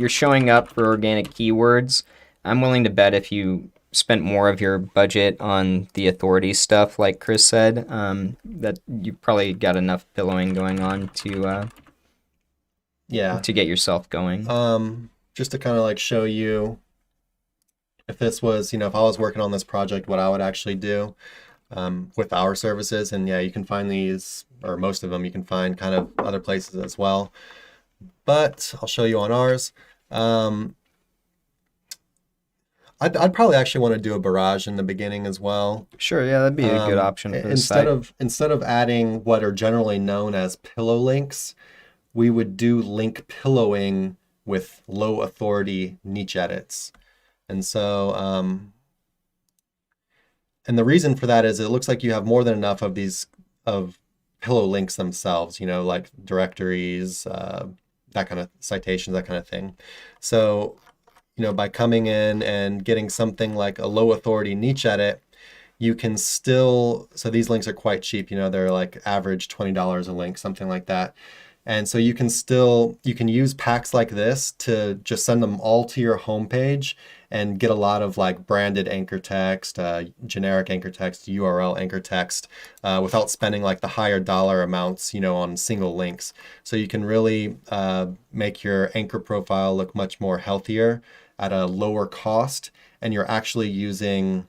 showing up for organic keywords. I'm willing to bet if you spent more of your budget on the authority stuff, like Chris said, that you probably got enough pillowing going on to get yourself going. Just to kind of like show you if this was, if I was working on this project, what I would actually do with our services. And yeah, you can find these, or most of them, you can find kind of other places as well. But I'll show you on ours. I'd probably actually want to do a barrage in the beginning as well. Sure, yeah, that'd be a good option for the site. Instead of adding what are generally known as pillow links, we would do link pillowing with low authority niche edits. And so, and the reason for that is it looks like you have more than enough of these of pillow links themselves, like directories, that kind of citations, that kind of thing. So, by coming in and getting something like a low authority niche edit, you can still, so these links are quite cheap, they're like average $20 a link, something like that. And so you can use packs like this to just send them all to your homepage and get a lot of like branded anchor text, generic anchor text, URL anchor text, without spending like the higher dollar amounts, on single links. So you can really make your anchor profile look much more healthier at a lower cost, and you're actually using,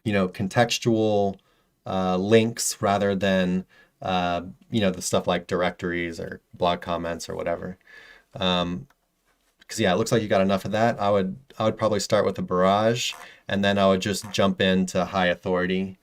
contextual links rather than the stuff like directories or blog comments or whatever. Because it looks like you got enough of that. I would probably start with a barrage, and then I would just jump into high authority.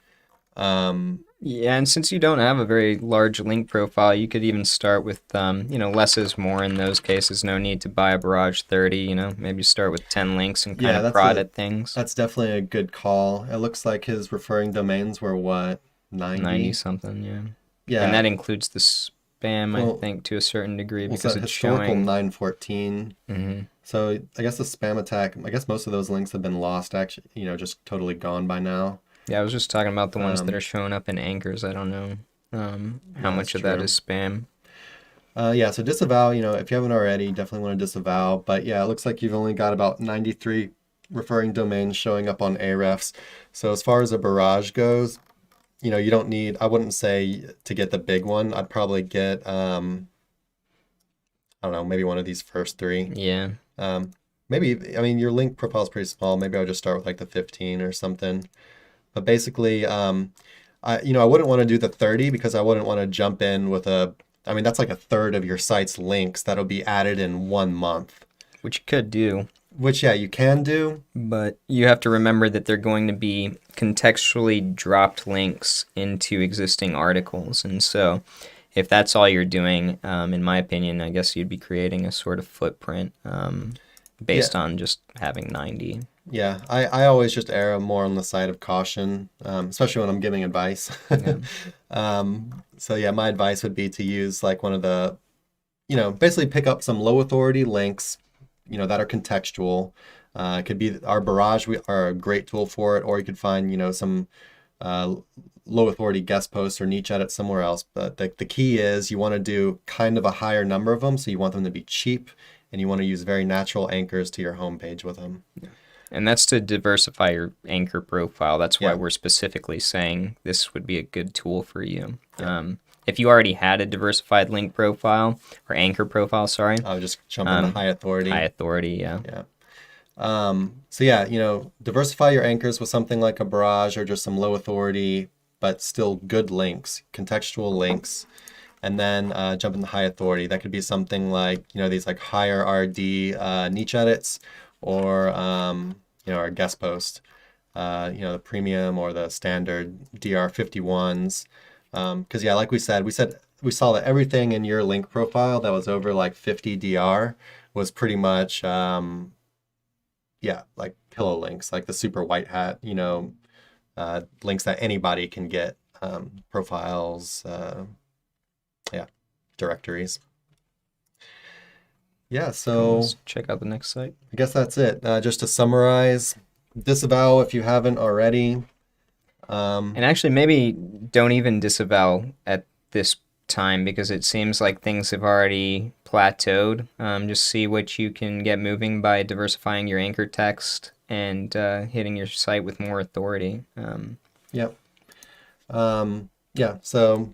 Yeah, and since you don't have a very large link profile, you could even start with, less is more in those cases. No need to buy a barrage 30, maybe start with 10 links and kind of prod at things. That's definitely a good call. It looks like his referring domains were what, 90? 90 something, yeah. Yeah. And that includes the spam, I think, to a certain degree, because it's historical showing 914. Mm-hmm. So I guess the spam attack, I guess most of those links have been lost, actually, just totally gone by now. Yeah, I was just talking about the ones that are showing up in anchors. I don't know how much of that is spam. So disavow, if you haven't already, definitely want to disavow. But yeah, it looks like you've only got about 93 referring domains showing up on Ahrefs. So as far as a barrage goes, you don't need, I wouldn't say to get the big one. I'd probably get, I don't know, maybe one of these first three. Yeah. Maybe, your link profile is pretty small. Maybe I would just start with like the 15 or something. But basically, I wouldn't want to do the 30 because I wouldn't want to jump in with that's like a third of your site's links that'll be added in 1 month. Which you could do. Which, yeah, you can do. But you have to remember that they're going to be contextually dropped links into existing articles. And so if that's all you're doing, in my opinion, I guess you'd be creating a sort of footprint based on just having 90. Yeah, I always just err more on the side of caution, especially when I'm giving advice. Yeah. My advice would be to use like one of the, basically pick up some low authority links, that are contextual. It could be our barrage, we are a great tool for it, or you could find, some low authority guest posts or niche edits somewhere else. But the key is you want to do kind of a higher number of them, so you want them to be cheap, and you want to use very natural anchors to your homepage with them. Yeah. And that's to diversify your anchor profile. That's why we're specifically saying this would be a good tool for you. Yeah. If you already had a diversified link profile, or anchor profile, sorry. I would just jump into high authority. High authority, yeah. Yeah. Diversify your anchors with something like a barrage or just some low authority, but still good links, contextual links. And then jump into high authority. That could be something like, these like higher RD niche edits, or our guest post, the premium or the standard DR51s. Because like we said, we saw that everything in your link profile that was over like 50 DR was pretty much, like pillow links, like the super white hat, links that anybody can get, profiles, directories. Yeah, so let's check out the next site. I guess that's it. Just to summarize, disavow if you haven't already. And actually, maybe don't even disavow at this time, because it seems like things have already plateaued. Just see what you can get moving by diversifying your anchor text and hitting your site with more authority. Yep. So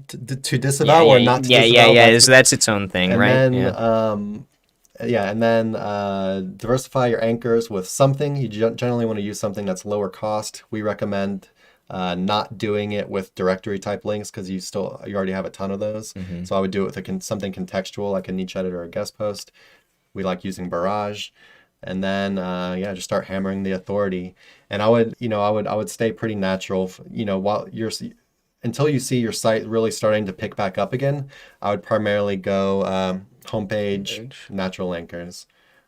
to disavow or not to disavow. Yeah. That's its own thing, and right? Then, diversify your anchors with something. You generally want to use something that's lower cost. We recommend not doing it with directory type links because you already have a ton of those. Mm-hmm. So I would do it with something contextual like a niche edit or a guest post. We like using barrage. and then yeah, just start hammering the authority. And I would stay pretty natural, while until you see your site really starting to pick back up again. I would primarily go homepage, Page. natural linkers.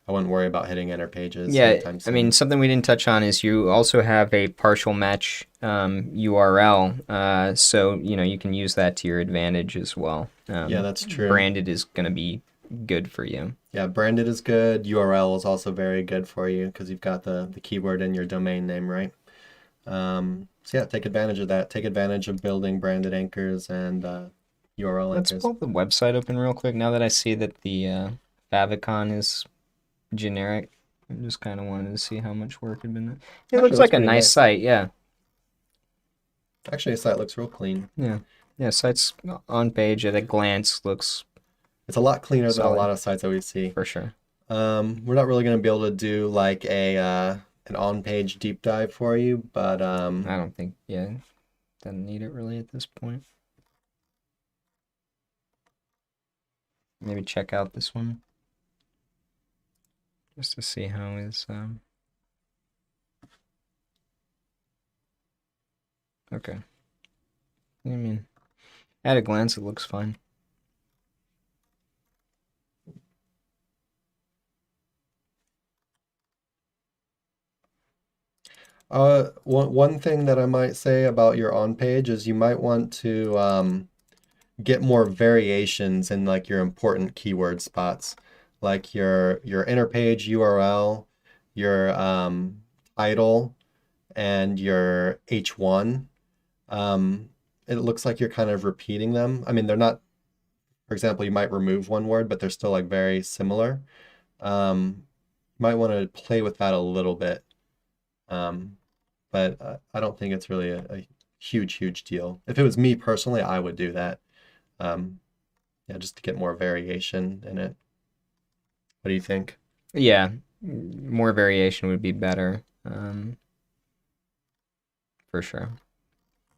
I wouldn't worry about hitting enter pages Yeah, anytime I mean, soon. something we didn't touch on is you also have a partial match URL, so you can use that to your advantage as well. Yeah, that's true. Branded is going to be good for you. Yeah, branded is good. URL is also very good for you because you've got the keyword in your domain name, right? So yeah, take advantage of that. Take advantage of building branded anchors and URL Let's anchors. pull the website open real quick now that I see that the favicon is generic. I just kind of wanted to see how much work had been done. It Actually, looks looks like a pretty nice nice. site, yeah. Actually, the site looks real clean. Yeah. Yeah, site's on page at a glance looks It's a lot cleaner than a solid lot of sites that we see. for sure. We're not really going to be able to do like an on-page deep dive for you, but I don't think, yeah, doesn't need it really at this point. Maybe check out this one just to see how his okay. I mean, at a glance it looks fine. one thing that I might say about your on-page is you might want to get more variations in like your important keyword spots, like your inner page URL, your title, and your H1. It looks like you're kind of repeating them. I mean, they're not, for example, you might remove one word, but they're still like very similar. You might want to play with that a little bit. But I don't think it's really a huge deal. If it was me personally, I would do that. Yeah, just to get more variation in it. What do you think? Yeah, more variation would be better, for sure.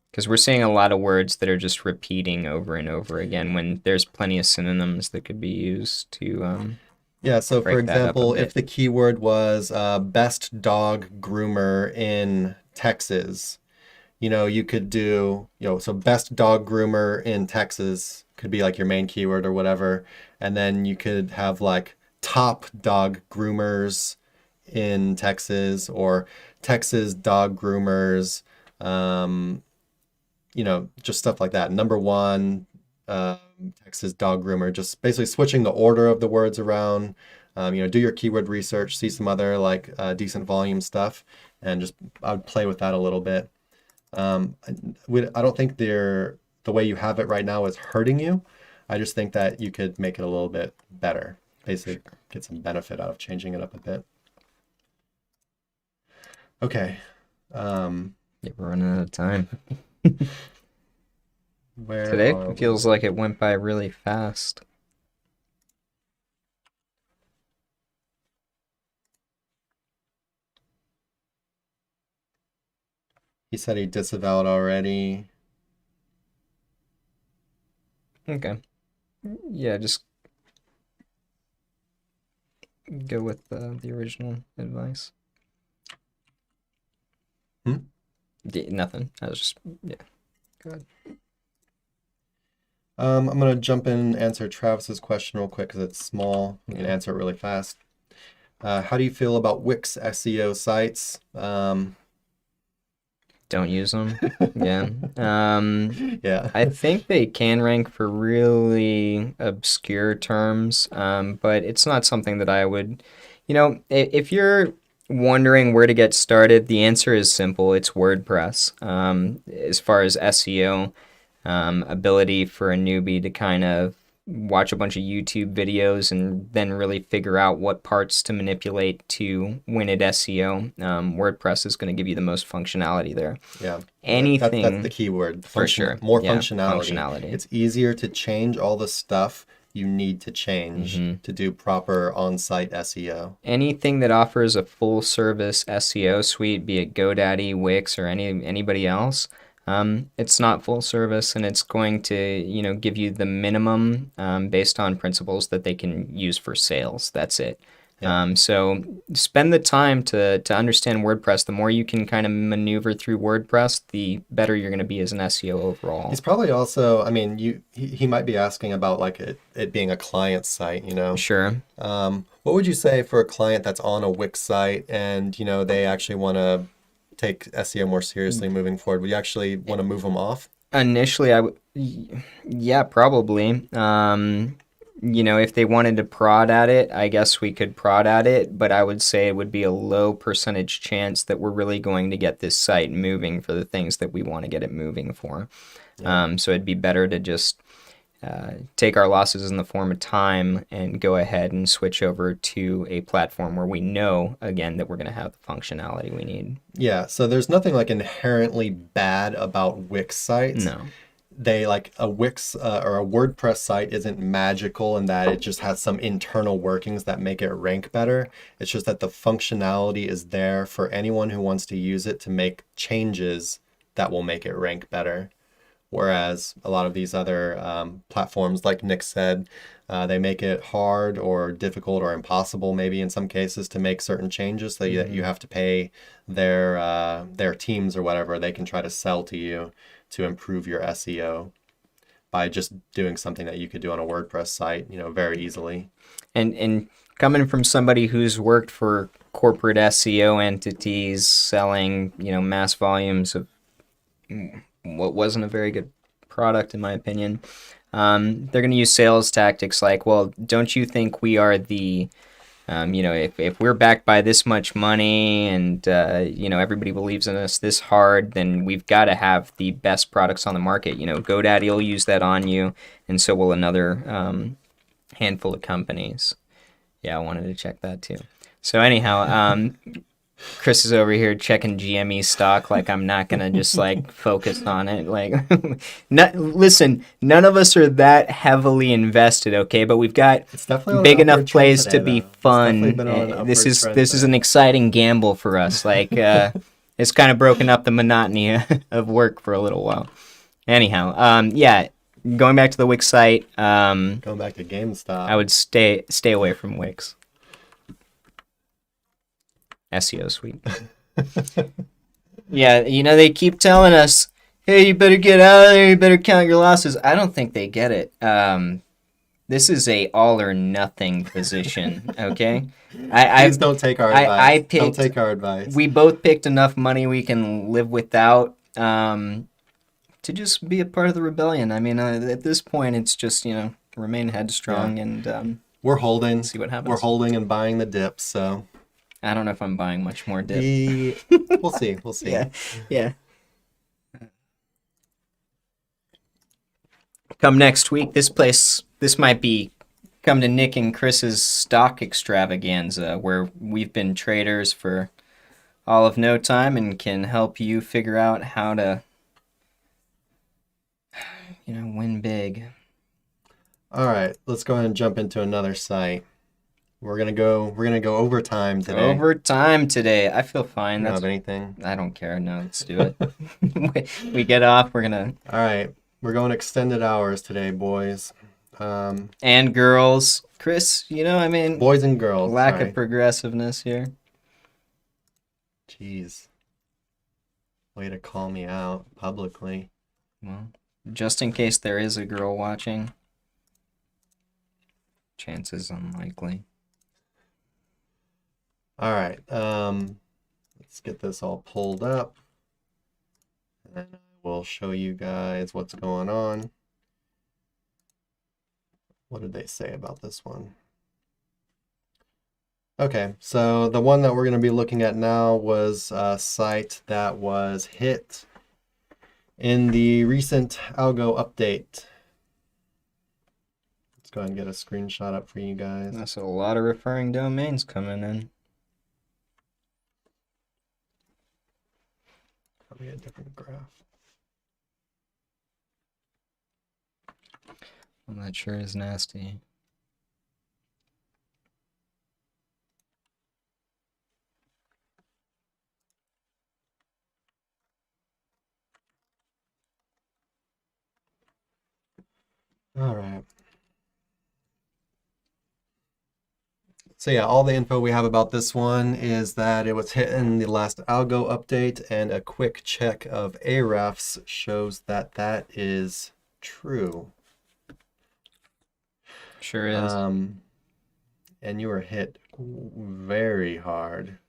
Because we're seeing a lot of words that are just repeating over and over again when there's plenty of synonyms that could be used to Yeah, so for break that up a example, if bit. the keyword was best dog groomer in Texas, you could do, so best dog groomer in Texas could be like your main keyword or whatever. And then you could have like top dog groomers in Texas or Texas dog groomers, um, just stuff like that. Number one, Texas dog groomer, just basically switching the order of the words around. Do your keyword research, see some other like decent volume stuff, and just I would play with that a little bit. I don't think the way you have it right now is hurting you. I just think that you could make it a little bit better. Basically, Sure. get some benefit out of changing it up a bit. Okay. Yeah, we're running out of time. Where Today are feels we? like it went by really fast. He said he disavowed already. Okay. Yeah, just go with the original advice. Hmm? Yeah, nothing. I was just, yeah, go ahead. I'm gonna jump in and answer Travis's question real quick because it's small. We can Yeah. answer it really fast. How do you feel about Wix SEO sites? Don't use them. Yeah. Yeah. I think they can rank for really obscure terms, but it's not something that I would, if you're wondering where to get started, the answer is simple. It's WordPress. As far as SEO, ability for a newbie to kind of watch a bunch of YouTube videos and then really figure out what parts to manipulate to win at SEO. WordPress is going to give you the most functionality there. Yeah. That's the Anything key word. for sure. More Yeah, functionality. functionality. It's easier to change all the stuff you need to change hmm to do proper on-site SEO. Anything that offers a full service SEO suite, be it GoDaddy, Wix, or anybody else, it's not full service, and it's going to give you the minimum based on principles that they can use for sales. That's it. Yeah. So spend the time to understand WordPress. The more you can kind of maneuver through WordPress, the better you're going to be as an SEO overall. He's probably also, I mean, he might be asking about like it being a client site, Sure. What would you say for a client that's on a Wix site and, they actually want to take SEO more seriously moving forward? Would you actually want to move them off? Initially, yeah, probably. If they wanted to prod at it, I guess we could prod at it, but I would say it would be a low percentage chance that we're really going to get this site moving for the things that we want to get it moving for. Yeah. So it'd be better to just take our losses in the form of time and go ahead and switch over to a platform where we know, again, that we're going to have the functionality we need. Yeah, so there's nothing like inherently bad about Wix sites. No. They like a Wix or a WordPress site isn't magical in that it just has some internal workings that make it rank better. It's just that the functionality is there for anyone who wants to use it to make changes that will make it rank better. Whereas a lot of these other platforms, like Nick said, they make it hard or difficult or impossible, maybe in some cases, to make certain changes so that you have to pay their teams or whatever they can try to sell to you to improve your SEO by just doing something that you could do on a WordPress site, very easily. And coming from somebody who's worked for corporate SEO entities selling, mass volumes of what wasn't a very good product, in my opinion, they're going to use sales tactics like, well, don't you think we are the, if we're backed by this much money and, everybody believes in us this hard, then we've got to have the best products on the market. GoDaddy will use that on you, and so will another handful of companies. Yeah, I wanted to check that too. So anyhow, Chris is over here checking GME stock like I'm not going to just like focus on it. Like, listen, none of us are that heavily invested, okay? But we've got It's definitely on big an enough upward trend plays today, to be though. It's fun. definitely been on an This upward is trend this is an today. exciting gamble for us. Like, it's kind of broken up the monotony of work for a little while. Anyhow, yeah, going back to the Wix site, Going back to GameStop. I would stay away from Wix. SEO suite. Yeah, they keep telling us, hey, you better get out of there, you better count your losses. I don't think they get it. This is a all or nothing position, okay? Please don't take our advice. Don't take our advice. We both picked enough money we can live without to just be a part of the rebellion. I mean, at this point, it's just, remain headstrong and we're holding. See what happens. We're holding and buying the dips, so. I don't know if I'm buying much more dip. We'll see. We'll see. Yeah. Come next week, this might be come to Nick and Chris's stock extravaganza, where we've been traders for all of no time and can help you figure out how to, win big. All right, let's go ahead and jump into another site. We're gonna go overtime today. Overtime today. I feel fine. You don't have anything? I don't care. No, let's do it. we get off. We're gonna. All right, we're going extended hours today, boys. And girls, Chris. Boys and girls. Lack sorry. of progressiveness here. Jeez. Way to call me out publicly. Well, just in case there is a girl watching. Chances unlikely. All right, let's get this all pulled up, and then we'll show you guys what's going on. What did they say about this one? Okay, so the one that we're going to be looking at now was a site that was hit in the recent algo update. Let's go ahead and get a screenshot up for you guys. That's a lot of referring domains coming in. Probably a different graph. Well, that sure is nasty. All right. So yeah, all the info we have about this one is that it was hit in the last algo update, and a quick check of Ahrefs shows that that is true. Sure is. And you were hit very hard.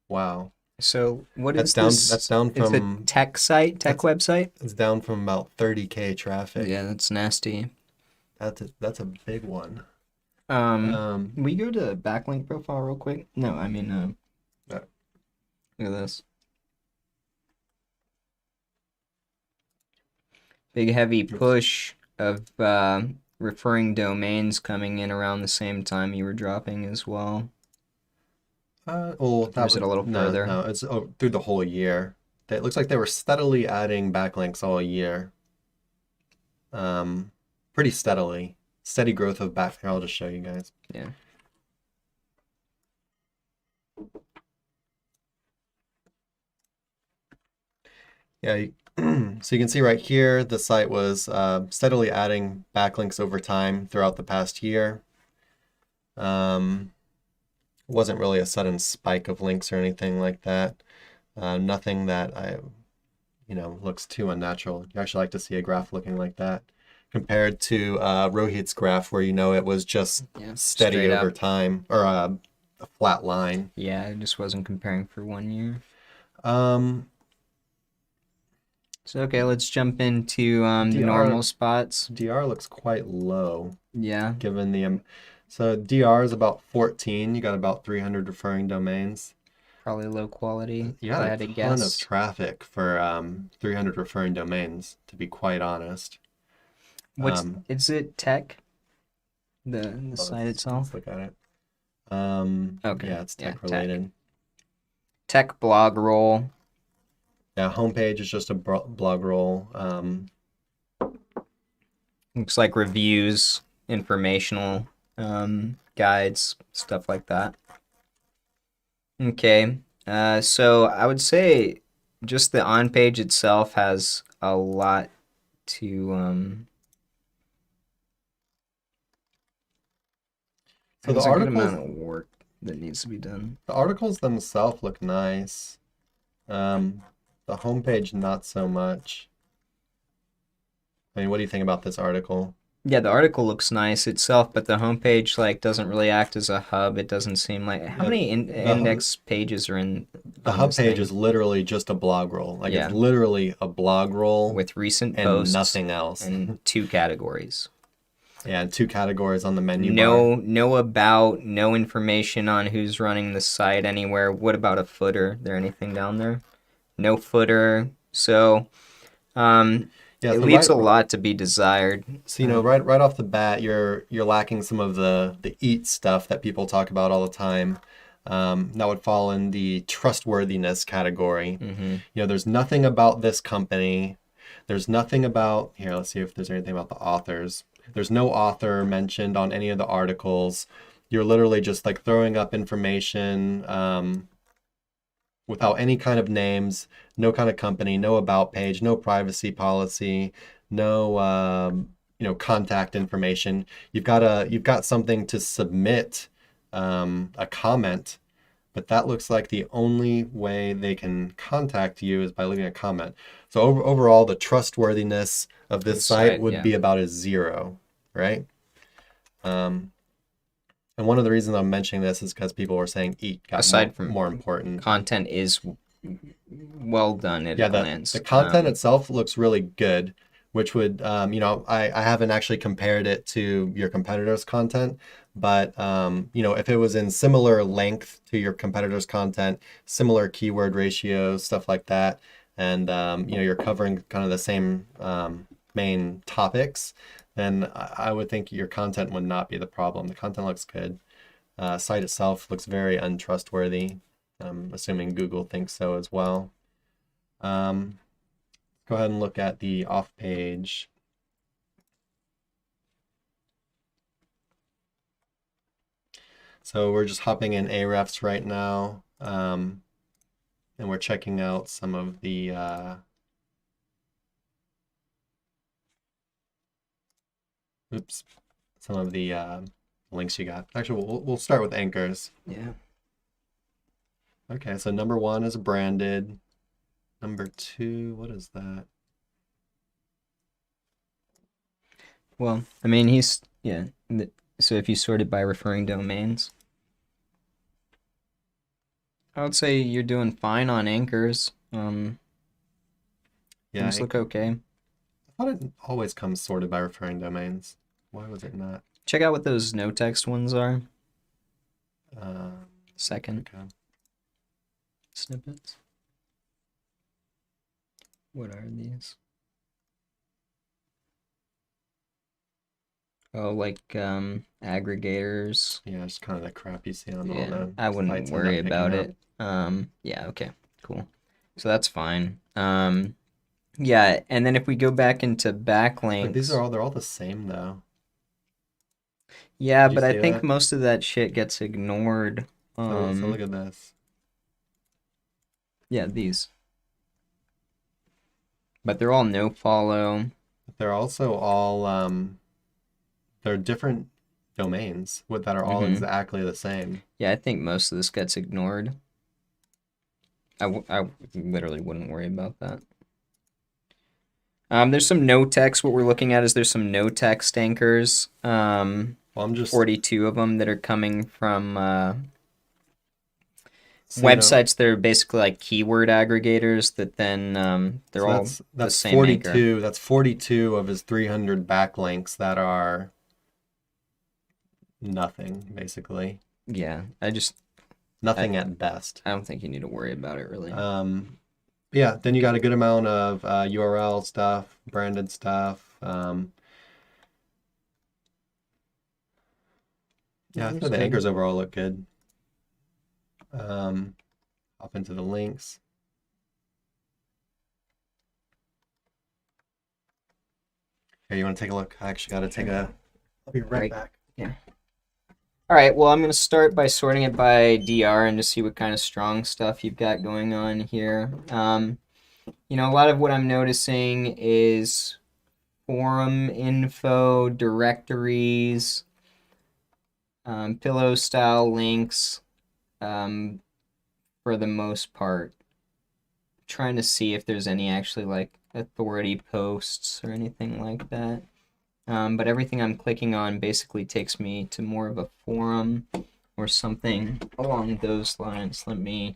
Wow. So what That's is down this? that's down It's a from tech that's website? it's down from about 30K traffic. Yeah, that's nasty. That's a big one. We go to backlink profile real quick. No, I mean, Uh, look at this. Big heavy push of referring domains coming in around the same time you were dropping as well. Well, Or is it a little further? No, it's through the whole year. It looks like they were steadily adding backlinks all year. Pretty steadily. Steady growth of back. Here, I'll just show you guys. Yeah. Yeah, so you can see right here, the site was steadily adding backlinks over time throughout the past year. Wasn't really a sudden spike of links or anything like that. Nothing that looks too unnatural. You actually like to see a graph looking like that compared to Rohit's graph, where it was just steady straight over up. time, or a flat line. Yeah, it just wasn't comparing for 1 year. So okay, let's jump into the normal spots. DR looks quite low, Yeah, given the so DR is about 14. You got about 300 referring domains. probably low quality. You If I got had a to ton of guess. traffic for 300 referring domains, to be quite honest. Is it tech? The site itself? Let's look at it. Okay. Yeah, it's Yeah, tech related. Tech blog roll. Yeah, homepage is just a blog roll. Looks like reviews, informational guides, stuff like that. Okay. So I would say just the on page itself has a lot to So the has a good articles, amount of work that needs to be done. the articles themselves look nice. The homepage not so much. I mean, what do you think about this article? Yeah, the article looks nice itself, but the homepage doesn't really act as a hub. It doesn't seem like how Yeah, many the index pages are in the on hub this page thing is literally just a blog roll. Like, Yeah. it's literally a blog roll with recent and posts nothing else. and 2 categories. Yeah, and 2 categories on the menu bar. No about, no information on who's running the site anywhere. What about a footer? There anything down there? No footer. So Yeah, it so leaves a lot to be desired. So right off the bat, you're lacking some of the eat stuff that people talk about all the time. That would fall in the trustworthiness category. There's nothing about this company. There's nothing about here. Let's see if there's anything about the authors. There's no author mentioned on any of the articles. You're literally just like throwing up information without any kind of names, no kind of company, no about page, no privacy policy, no contact information. You've got something to submit a comment, but that looks like the only way they can contact you is by leaving a comment. So overall, the trustworthiness of this site would be about a 0, right? And one of the reasons I'm mentioning this is because people were saying eat got Aside from more important. Content is well done at a glance. The content itself looks really good, which would, I haven't actually compared it to your competitors' content, but, if it was in similar length to your competitors' content, similar keyword ratios, stuff like that, and, you're covering kind of the same main topics, then I would think your content would not be the problem. The content looks good. Site itself looks very untrustworthy. I'm assuming Google thinks so as well. Go ahead and look at the off page. So we're just hopping in Ahrefs right now, and we're checking out some of the links you got. Actually, we'll start with anchors. Yeah. Okay, so number 1 is branded. Number 2, what is that? Well, I mean, so if you sort it by referring domains, I would say you're doing fine on anchors. Yeah, Things look okay. I thought it always comes sorted by referring domains. Why was it not? Check out what those no text ones are. Second Okay. snippets. What are these? Oh, like aggregators. Yeah, it's kind of the crap you see on all Yeah, the I wouldn't sites end worry up picking about up. it. Yeah, okay, cool. So that's fine. Yeah, and then if we go back into But backlinks, they're all the same though. yeah, Did you but I see think that? most of that shit gets ignored. So look at this. Yeah, these. But they're all no follow. They're also all they're different domains that are all Mm-hmm. exactly the same. Yeah, I think most of this gets ignored. I literally wouldn't worry about that. There's some no text. What we're looking at is there's some no text anchors. Well, I'm just 42 of them that are coming from so, you know, websites that are basically like keyword aggregators that then they're so all that's the same anchor. 42. That's 42 of his 300 backlinks that are nothing, basically. Yeah, Nothing at best. I don't think you need to worry about it really. Yeah, then you got a good amount of URL stuff, branded stuff. Yeah, I think the anchors overall look good. Hop into the links. Here, you want to take a look? I actually got to take a. I'll be right back. Yeah. All right, well, I'm going to start by sorting it by DR and to see what kind of strong stuff you've got going on here. A lot of what I'm noticing is forum info, directories, pillow style links, for the most part. Trying to see if there's any actually like authority posts or anything like that. But everything I'm clicking on basically takes me to more of a forum or something along those lines. Let me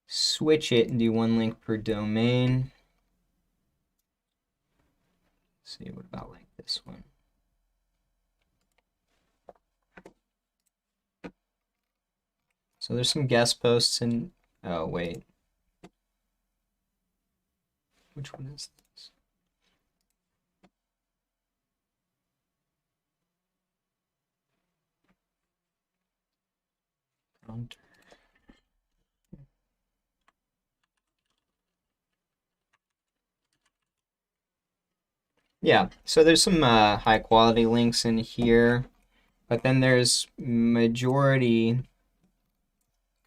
switch it and do one link per domain. Let's see, what about like this one? So there's some guest posts in, oh wait. Which one is this? Yeah, so there's some high quality links in here, but then there's majority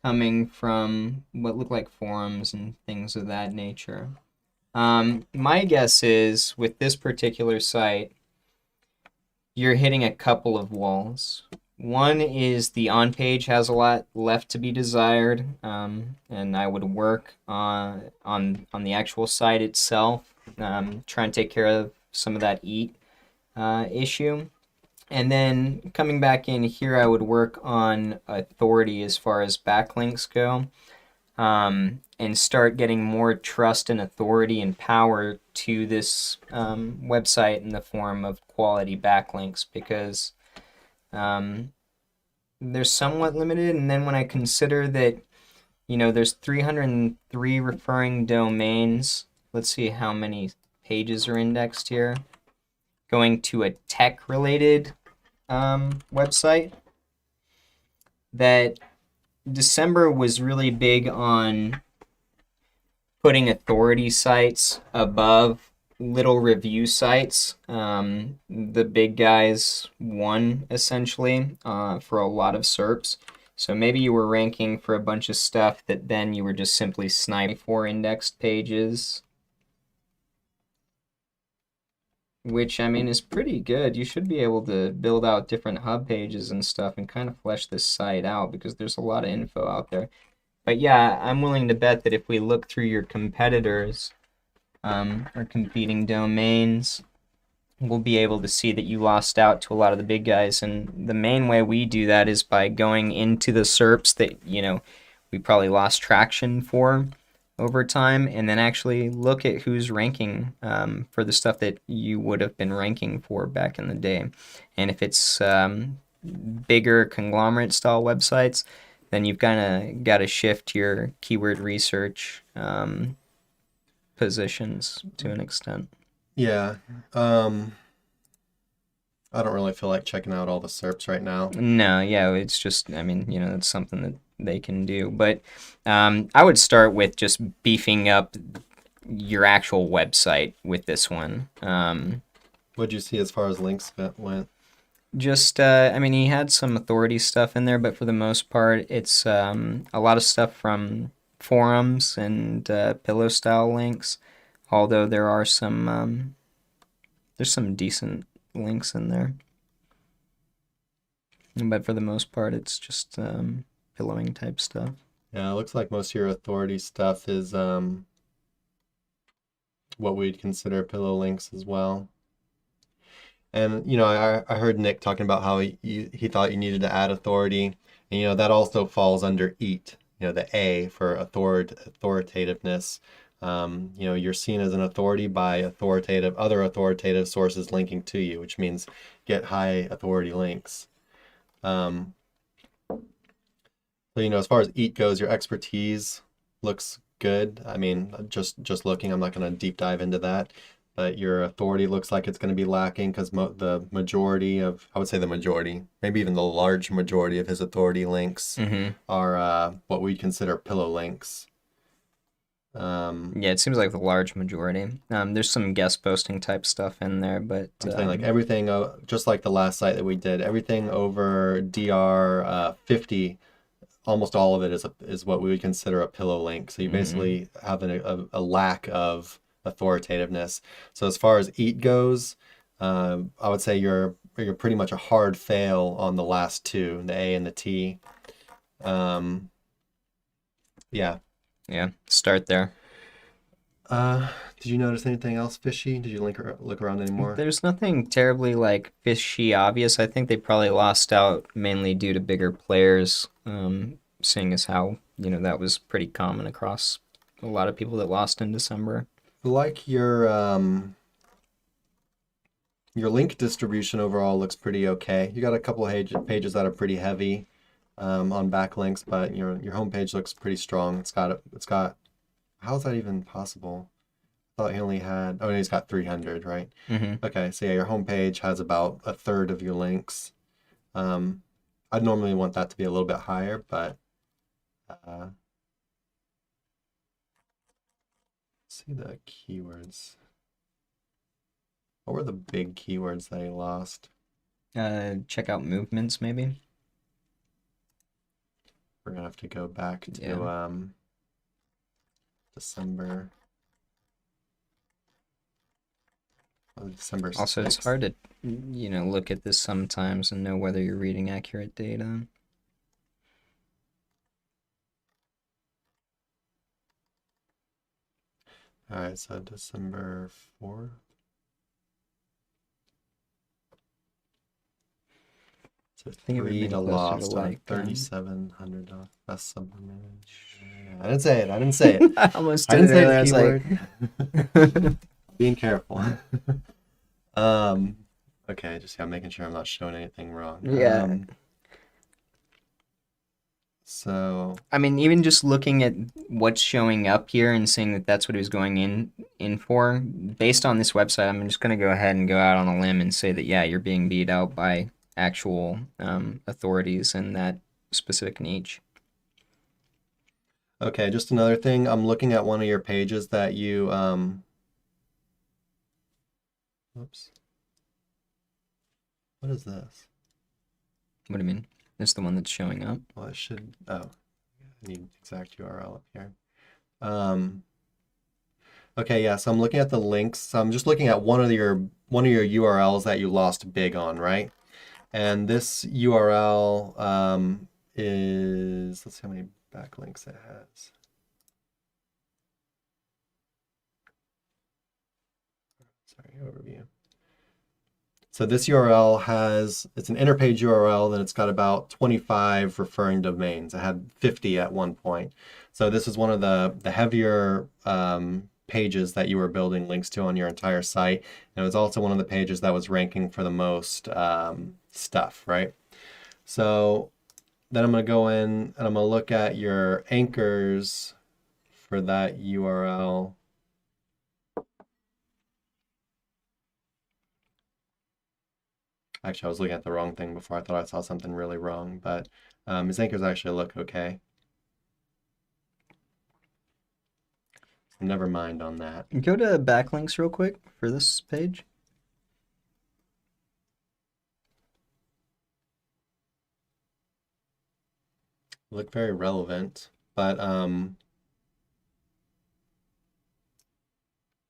coming from what look like forums and things of that nature. My guess is with this particular site, you're hitting a couple of walls. One is the on-page has a lot left to be desired, and I would work on the actual site itself, try and take care of some of that EAT issue. And then coming back in here, I would work on authority as far as backlinks go, and start getting more trust and authority and power to this website in the form of quality backlinks, because they're somewhat limited. And then when I consider that, there's 303 referring domains, let's see how many pages are indexed here. Going to a tech-related website, that December was really big on putting authority sites above little review sites. The big guys won essentially for a lot of SERPs. So maybe you were ranking for a bunch of stuff that then you were just simply sniping for indexed pages. which I mean is pretty good. You should be able to build out different hub pages and stuff and kind of flesh this site out because there's a lot of info out there. But yeah, I'm willing to bet that if we look through your competitors or competing domains, we'll be able to see that you lost out to a lot of the big guys. And the main way we do that is by going into the SERPs that, we probably lost traction for over time, and then actually look at who's ranking for the stuff that you would have been ranking for back in the day. And if it's bigger conglomerate style websites, then you've kind of got to shift your keyword research positions to an extent. Yeah. I don't really feel like checking out all the SERPs right now. No, yeah, it's just, I mean, it's something that they can do. But I would start with just beefing up your actual website with this one. What'd you see as far as links went? Just, I mean, he had some authority stuff in there, but for the most part, it's a lot of stuff from forums and pillow style links. Although there are there's some decent links in there. But for the most part, it's just pillowing type stuff. Yeah, it looks like most of your authority stuff is what we'd consider pillow links as well. And I heard Nick talking about how he thought you needed to add authority, and that also falls under EAT. The A for authoritativeness. You're seen as an authority by other authoritative sources linking to you, which means get high authority links. So, as far as EAT goes, your expertise looks good. I mean, just looking, I'm not going to deep dive into that, but your authority looks like it's going to be lacking because the majority of, I would say the majority, maybe even the large majority of his authority links are what we consider pillow links. Yeah, it seems like the large majority. There's some guest posting type stuff in there, but I'm saying like everything, just like the last site that we did, everything over DR 50, almost all of it is what we would consider a pillow link. So you basically have a lack of authoritativeness. So as far as EAT goes, I would say you're pretty much a hard fail on the last two, the A and the T. Yeah. Yeah, start there. Did you notice anything else fishy? Did you look around anymore? There's nothing terribly like fishy obvious. I think they probably lost out mainly due to bigger players, seeing as how, that was pretty common across a lot of people that lost in December. Like your link distribution overall looks pretty okay. You got a couple of pages that are pretty heavy on backlinks, but your homepage looks pretty strong. It's got how is that even possible? I thought he only had, he's got 300, right? Okay, so yeah, your homepage has about a third of your links. I'd normally want that to be a little bit higher, but see the keywords. What were the big keywords that he lost? Check out movements, maybe. We're gonna have to go back to December. December 6th. Also, it's hard to, look at this sometimes and know whether you're reading accurate data. All right, so December 4th. So I think it would have been closer to like $3,700 best sublimage. I didn't say it. I almost I didn't say the keyword. keyword. Being careful. Okay, I'm making sure I'm not showing anything wrong. Yeah. So I mean, even just looking at what's showing up here and saying that that's what he was going in for, based on this website, I'm just going to go ahead and go out on a limb and say that, yeah, you're being beat out by actual authorities in that specific niche. Okay, just another thing. I'm looking at one of your pages that you Oops. What is this? What do you mean? It's the one that's showing up. Well, it should. I need exact URL up here. Okay, yeah, so I'm looking at the links. So I'm just looking at one of your URLs that you lost big on, right? And this URL is, let's see how many backlinks it has. Sorry, overview. So this URL it's an interpage URL, and it's got about 25 referring domains. It had 50 at one point. So this is one of the heavier pages that you were building links to on your entire site. And it was also one of the pages that was ranking for the most stuff, right? So then I'm going to go in and I'm going to look at your anchors for that URL. Actually, I was looking at the wrong thing before. I thought I saw something really wrong, but his anchors actually look okay. Never mind on that. Go to backlinks real quick for this page. Look very relevant, but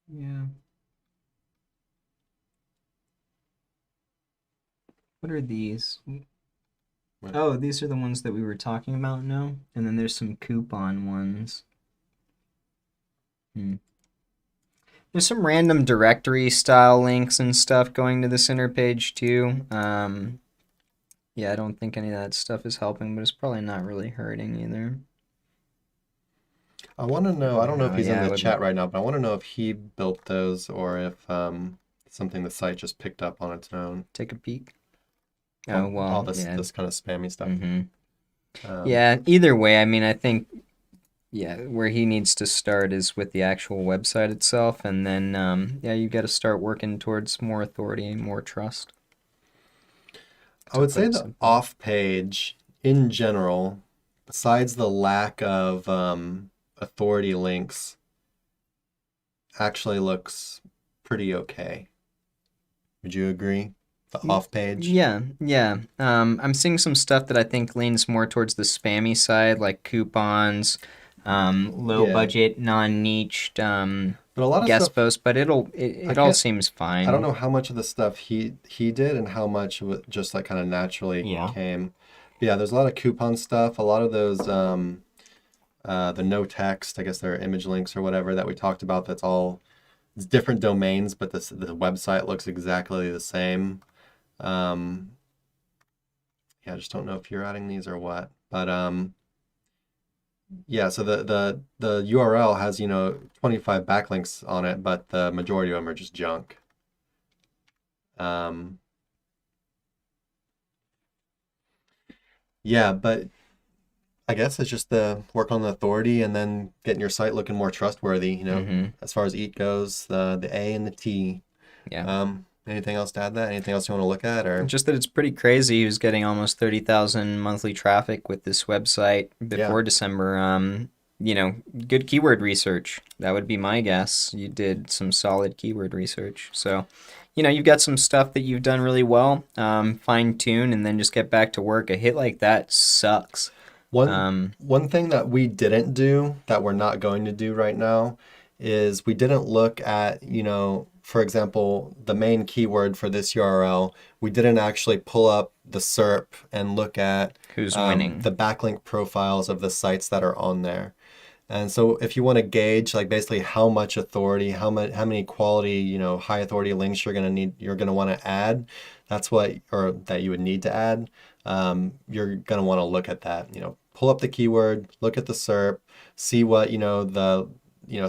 Yeah. What are these? Oh, these are the ones that we were talking about now. And then there's some coupon ones. There's some random directory style links and stuff going to the center page too. Yeah, I don't think any of that stuff is helping, but it's probably not really hurting either. I want to know. I don't know if Oh, he's in yeah, the I chat would right now, but I want to know if he built those or if something the site just picked up on its own. take a peek. All, Oh, all well, this yeah. this kind of spammy stuff. Yeah, either way, I mean, I think, yeah, where he needs to start is with the actual website itself, and then, yeah, you got to start working towards more authority and more trust, I to would put say it the simply. off page in general, besides the lack of authority links, actually looks pretty okay. Would you agree? The off page? Yeah. I'm seeing some stuff that I think leans more towards the spammy side, like coupons, low Yeah. budget, non-niched, But a lot of guest stuff posts, but I it all can't seems I don't fine. know how much of the stuff he did and how much just like kind of naturally Yeah. came. But yeah, there's a lot of coupon stuff, a lot of those the no text, I guess they're image links or whatever that we talked about. It's different domains, but the website looks exactly the same. Um, yeah, I just don't know if you're adding these or what. But yeah, so the URL has, 25 backlinks on it, but the majority of them are just junk. Um, yeah, but I guess it's just the work on the authority and then getting your site looking more trustworthy, Mm-hmm. as far as EAT goes, the A and the T. Yeah. Anything else to add that? Anything else you want to look at or Just that it's pretty crazy. He was getting almost 30,000 monthly traffic with this website yeah. before December. Good keyword research. That would be my guess. You did some solid keyword research. So, you've got some stuff that you've done really well. Fine tune and then just get back to work. A hit like that sucks. One Um, one thing that we didn't do that we're not going to do right now is we didn't look at, for example, the main keyword for this URL. We didn't actually pull up the SERP and look at who's winning? the backlink profiles of the sites that are on there. And so if you want to gauge like basically how much authority, how many quality, high authority links you're going to want to add, or that you would need to add, you're going to want to look at that, pull up the keyword, look at the SERP, see what,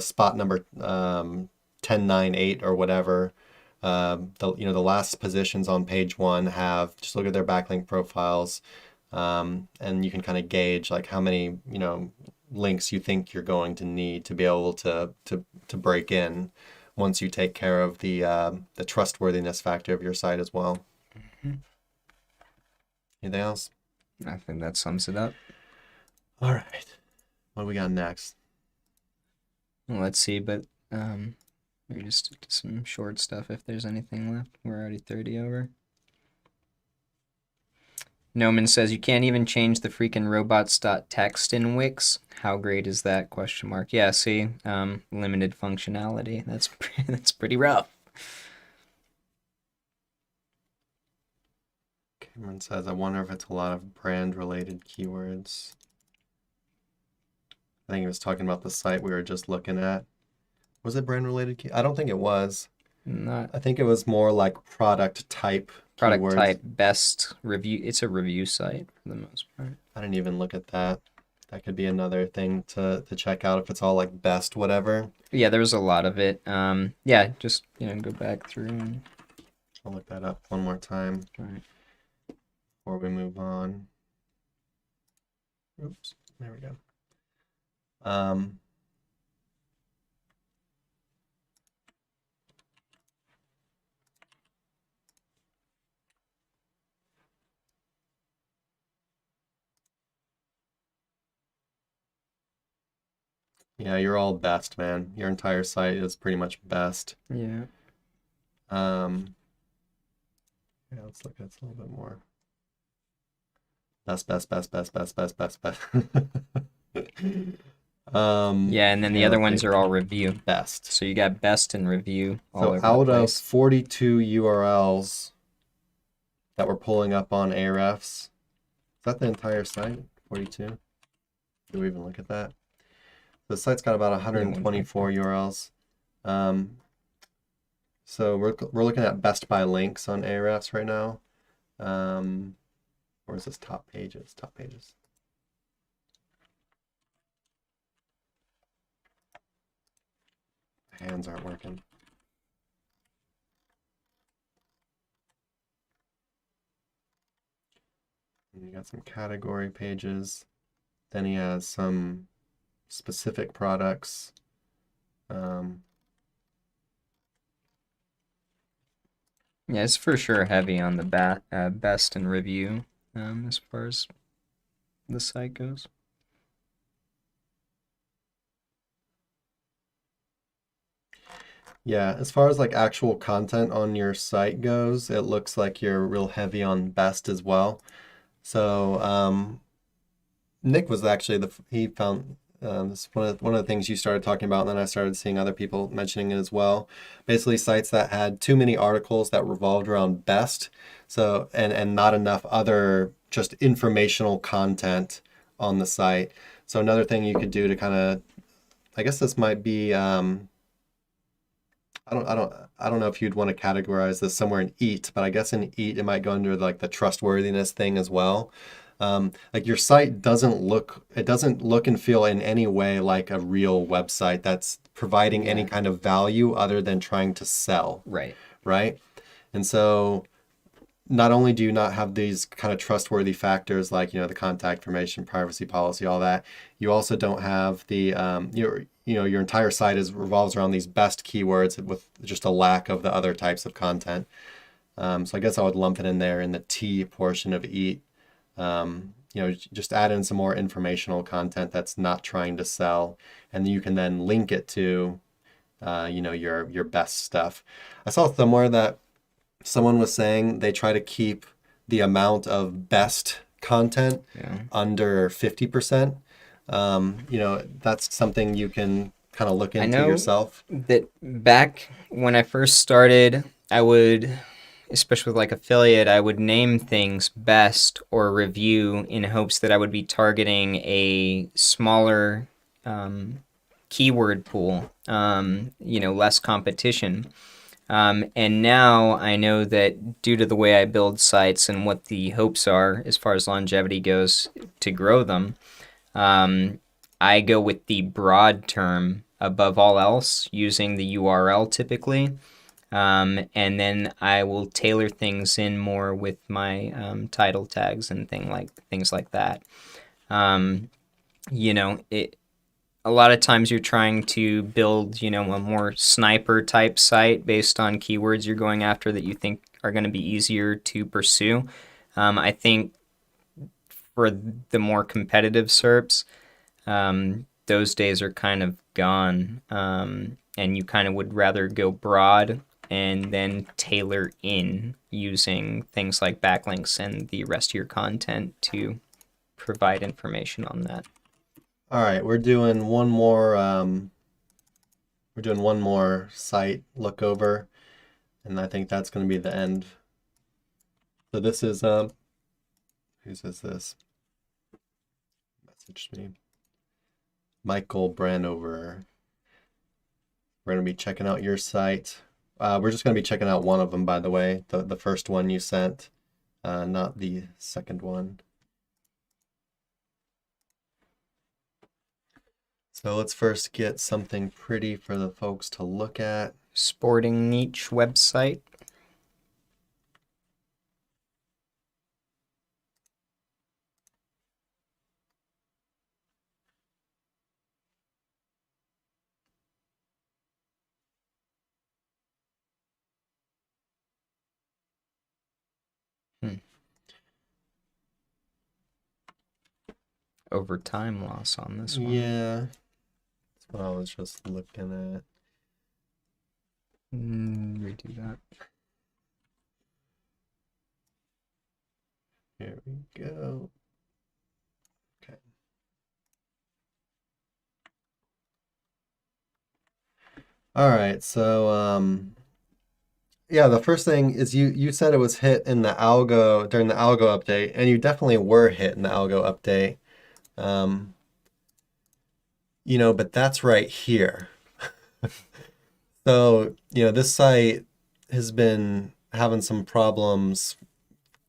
spot number 1098 or whatever, the last positions on page one just look at their backlink profiles, and you can kind of gauge like how many, links you think you're going to need to be able to break in once you take care of the trustworthiness factor of your site as well. Anything else? I think that sums it up. All right. What do we got next? Well, let's see, but maybe just stick to some short stuff if there's anything left. We're already 30 over. Noman says you can't even change the freaking robots.txt in Wix. How great is that? Question mark. Yeah, see, limited functionality. That's pretty rough. Cameron says, I wonder if it's a lot of brand related keywords. I think he was talking about the site we were just looking at. Was it brand related? I don't think it was. Not I think it was more like product type product keywords. type, best review. It's a review site for the most part. I didn't even look at that. That could be another thing to check out if it's all like best whatever. Yeah, there was a lot of it. Yeah, just go back through and I'll look that up one more time before we move on. Oops, there we go. Yeah, you're all best, man. Your entire site is pretty much best. Yeah. Yeah, let's look at this a little bit more. Best. Yeah, and then the other ones are all review. Best. So you got best and review all So over the out of place. 42 URLs that we're pulling up on Ahrefs, is that the entire site? 42? Do we even look at that? The site's got about 124 URLs. So we're looking at best by links on Ahrefs right now. Where's this top pages? Top pages. My hands aren't working. And you got some category pages. Then he has some specific products. Yeah, it's for sure heavy on the best and review as far as the site goes. Yeah, as far as like actual content on your site goes, it looks like you're real heavy on best as well. So Nick was actually he found this one of the things you started talking about, and then I started seeing other people mentioning it as well. Basically, sites that had too many articles that revolved around best, so and not enough other just informational content on the site. So another thing you could do to kind of, I guess this might be I don't know if you'd want to categorize this somewhere in EAT, but I guess in EAT it might go under like the trustworthiness thing as well. Like your site doesn't look and feel in any way like a real website that's providing any kind of value other than trying to sell. Right. Right. And so not only do you not have these kind of trustworthy factors like, the contact information, privacy policy, all that, you also don't have the, your entire site revolves around these best keywords with just a lack of the other types of content. So I guess I would lump it in there in the T portion of EAT. Just add in some more informational content that's not trying to sell, and you can then link it to, your best stuff. I saw somewhere that someone was saying they try to keep the amount of best content under 50%. That's something you can kind of look into yourself. That back when I first started, I would, especially with like affiliate, I would name things best or review in hopes that I would be targeting a smaller keyword pool, less competition. And now I know that due to the way I build sites and what the hopes are as far as longevity goes to grow them, I go with the broad term above all else, using the URL typically. And then I will tailor things in more with my title tags and things like that. A lot of times you're trying to build, a more sniper type site based on keywords you're going after that you think are going to be easier to pursue. I think for the more competitive SERPs, those days are kind of gone, and you kind of would rather go broad and then tailor in using things like backlinks and the rest of your content to provide information on that. All right, we're doing one more. We're doing one more site look over, and I think that's going to be the end. So this is who says this? Messaged me. Michael Branover. We're going to be checking out your site. We're just going to be checking out one of them, by the way, the first one you sent, not the second one. So let's first get something pretty for the folks to look at. Sporting niche website. Over time loss on this one. Yeah, that's what I was just looking at. Redo that. Here we go. Okay. All right, so yeah, the first thing is you said it was hit in the algo during the algo update, and you definitely were hit in the algo update. But that's right here. So, this site has been having some problems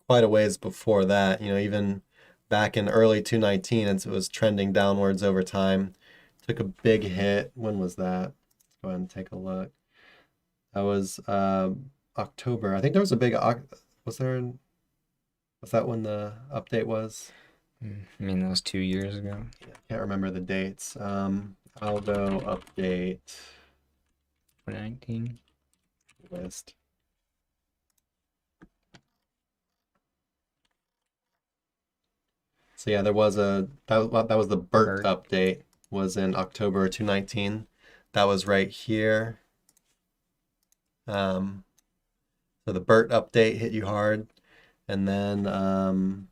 quite a ways before that. Even back in early 2019, it was trending downwards over time. Took a big hit. When was that? Let's go ahead and take a look. That was October. I think there was a big was that when the update was? I mean, that was 2 years ago. Yeah, can't remember the dates. Algo update 2019. list. So yeah, there was that was the BERT update, was in October 2019. That was right here. So the BERT update hit you hard, and then let's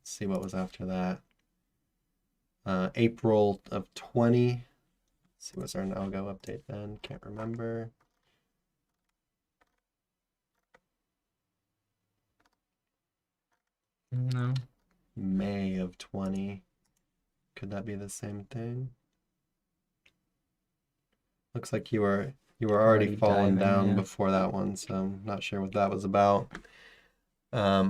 see what was after that. April of 20. Let's see, was there an algo update then? Can't remember. No. May of 20. Could that be the same thing? Looks like you were already falling down yeah. before that one, so I'm not sure what that was about. Yeah,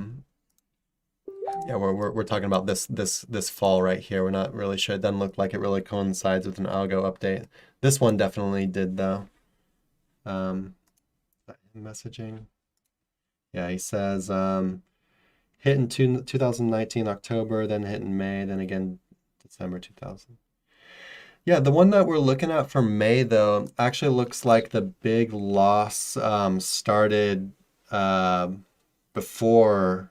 we're talking about this fall right here. We're not really sure. It doesn't look like it really coincides with an algo update. This one definitely did though. Messaging. Yeah, he says hit in 2019 October, then hit in May, then again December 2000. Yeah, the one that we're looking at for May though actually looks like the big loss started before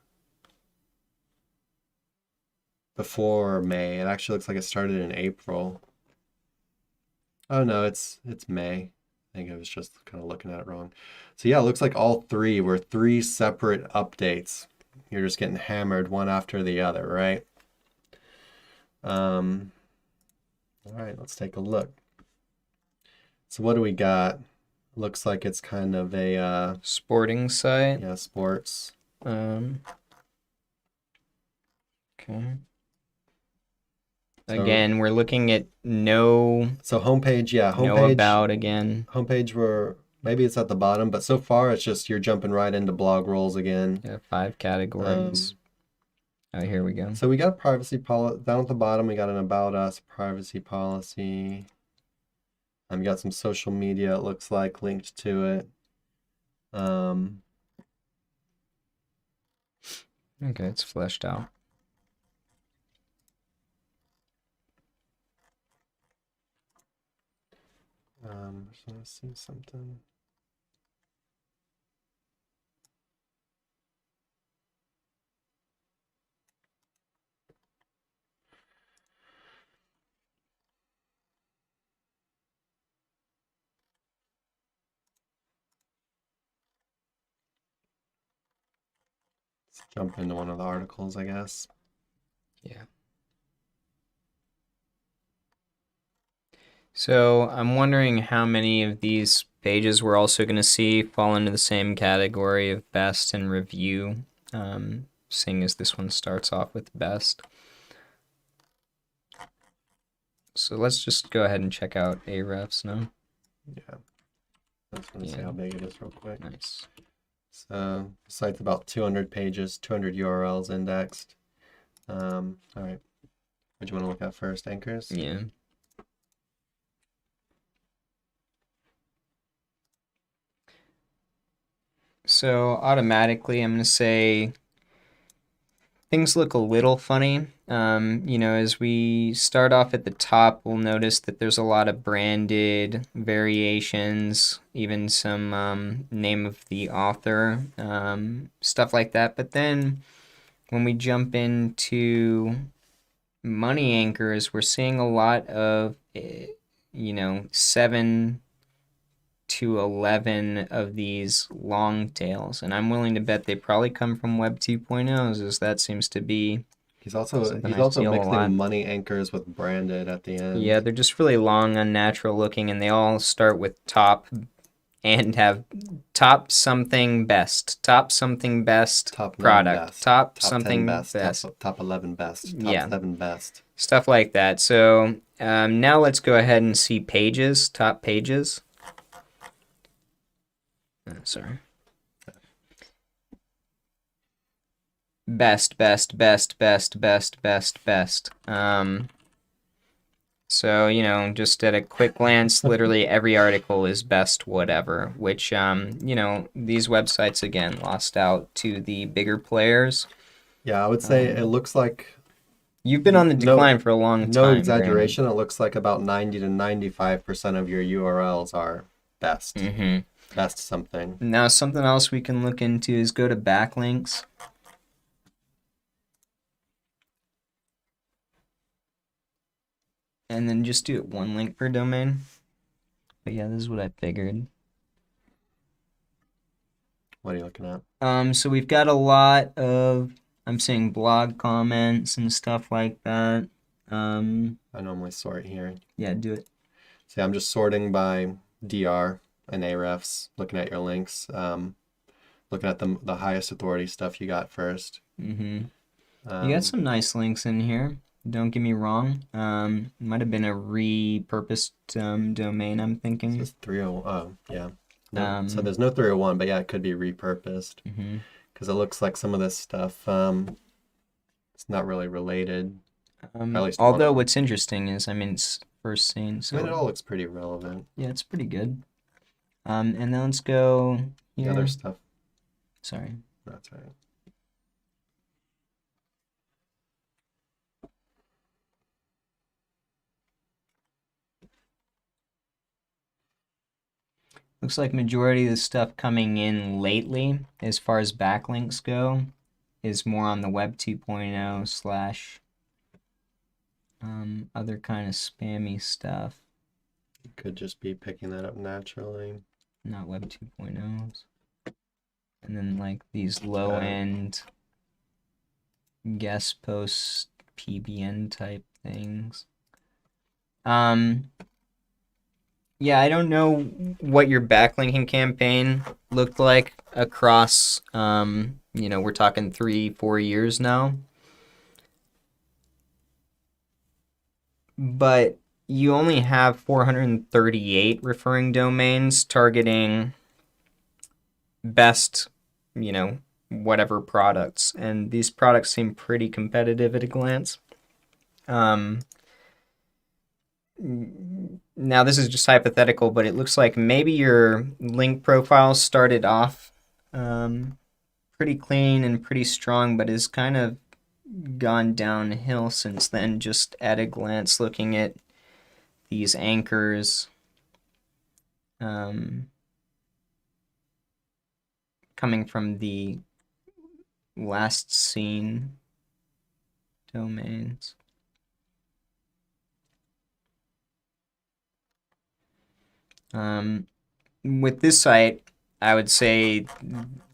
May. It actually looks like it started in April. Oh no, it's May. I think I was just kind of looking at it wrong. So yeah, it looks like all three were three separate updates. You're just getting hammered one after the other, right? All right, let's take a look. So what do we got? Looks like it's kind of a Sporting site. yeah, sports. Okay. So- Again, we're looking at no So homepage, yeah, no about again. homepage were maybe it's at the bottom, but so far it's just you're jumping right into blog rolls again. Yeah, 5 categories. Oh, here we go. So we got a privacy policy down at the bottom. We got an about us privacy policy. We got some social media. It looks like linked to it. Okay, it's fleshed out. Just want to see something. Let's jump into one of the articles, I guess. Yeah. So I'm wondering how many of these pages we're also going to see fall into the same category of best and review, seeing as this one starts off with best. So let's just go ahead and check out Ahrefs now. Yeah. I just want to see how big it is real quick. Nice. So the site's about 200 pages, 200 URLs indexed. All right. What do you want to look at first? Anchors? Yeah. So automatically, I'm going to say things look a little funny. As we start off at the top, we'll notice that there's a lot of branded variations, even some name of the author, stuff like that. But then when we jump into money anchors, we're seeing a lot of, 7 to 11 of these long tails, and I'm willing to bet they probably come from Web 2.0s, as that seems to be He's also something I see a lot. mixing money anchors with branded at the end. Yeah, they're just really long, unnatural looking, and they all start with top and have top something best, top something best Top 9 product, best, top 10 something best, best, top 11 best, top Yeah. 7 best. stuff like that. So now let's go ahead and see pages, top pages. Sorry. Best. So, just at a quick glance, literally every article is best whatever, which, these websites, again, lost out to the bigger players. Yeah, I would say it looks like, You've been on the decline for a long time. no exaggeration, it looks like about 90 to 95% of your URLs are best. Mm-hmm. Best something. Now, something else we can look into is go to backlinks. And then just do it one link per domain. But yeah, this is what I figured. What are you looking at? So we've got a lot of, I'm seeing blog comments and stuff like that. I normally sort here. Yeah, do it. See, I'm just sorting by DR and Ahrefs, looking at your links, looking at the highest authority stuff you got first. You got some nice links in here. Don't get me wrong. Might have been a repurposed domain, I'm thinking. It's 301. Oh, yeah. No, so there's no 301, but yeah, it could be repurposed. Because it looks like some of this stuff, it's not really related. At least although what's interesting is, it's first seen. So I mean, it all looks pretty relevant. yeah, it's pretty good. And then let's go here. The other stuff. Sorry. That's right. Looks like majority of the stuff coming in lately, as far as backlinks go, is more on the Web 2.0 slash other kind of spammy stuff. You could just be picking that up naturally. Not Web 2.0s. And then like these low end guest post PBN type things. Yeah, I don't know what your backlinking campaign looked like across, we're talking 3-4 years now. But you only have 438 referring domains targeting best, whatever products. And these products seem pretty competitive at a glance. Now, this is just hypothetical, but it looks like maybe your link profile started off pretty clean and pretty strong, but has kind of gone downhill since then, just at a glance looking at these anchors coming from the last seen domains. With this site, I would say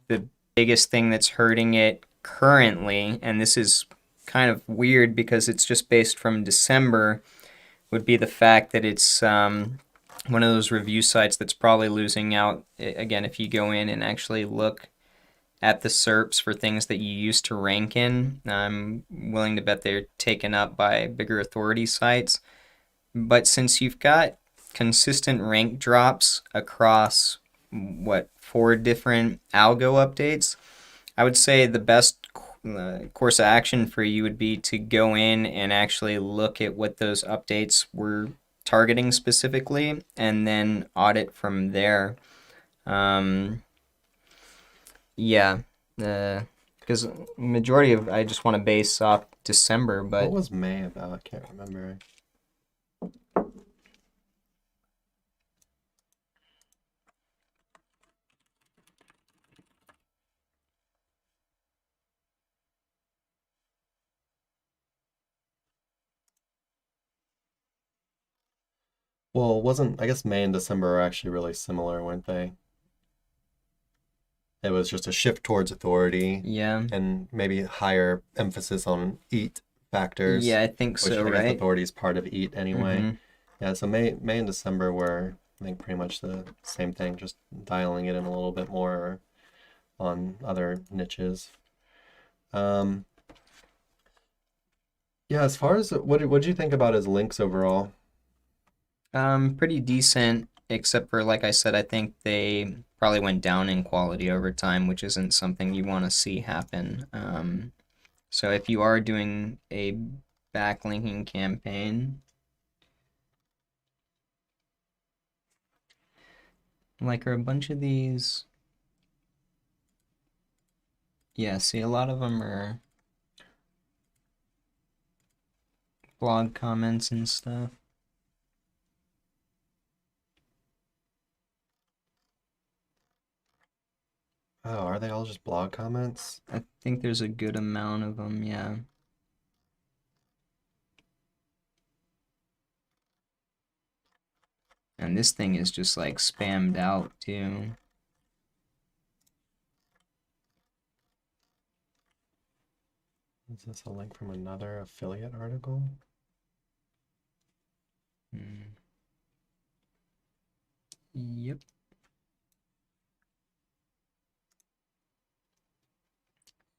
the biggest thing that's hurting it currently, and this is kind of weird because it's just based from December, would be the fact that it's one of those review sites that's probably losing out. Again, if you go in and actually look at the SERPs for things that you used to rank in, I'm willing to bet they're taken up by bigger authority sites. But since you've got consistent rank drops across, what, 4 different algo updates, I would say the best course of action for you would be to go in and actually look at what those updates were targeting specifically and then audit from there. Yeah, because majority of I just want to base off December, What but was May about? I can't remember. Well, wasn't I guess May and December are actually really similar, weren't they? It was just a shift towards authority yeah, and maybe higher emphasis on EAT factors, yeah, I think which so, I guess right? authority is part of EAT anyway. Mm-hmm. Yeah, so May and December were, I think, pretty much the same thing, just dialing it in a little bit more on other niches. Um, yeah, as far as what did you think about his links overall? Pretty decent, except for, like I said, I think they probably went down in quality over time, which isn't something you want to see happen. So if you are doing a backlinking campaign, like are a bunch of these, yeah, see, a lot of them are blog comments and stuff. Oh, are they all just blog comments? I think there's a good amount of them, yeah. And this thing is just like spammed out too. Is this a link from another affiliate article? Hmm. Yep.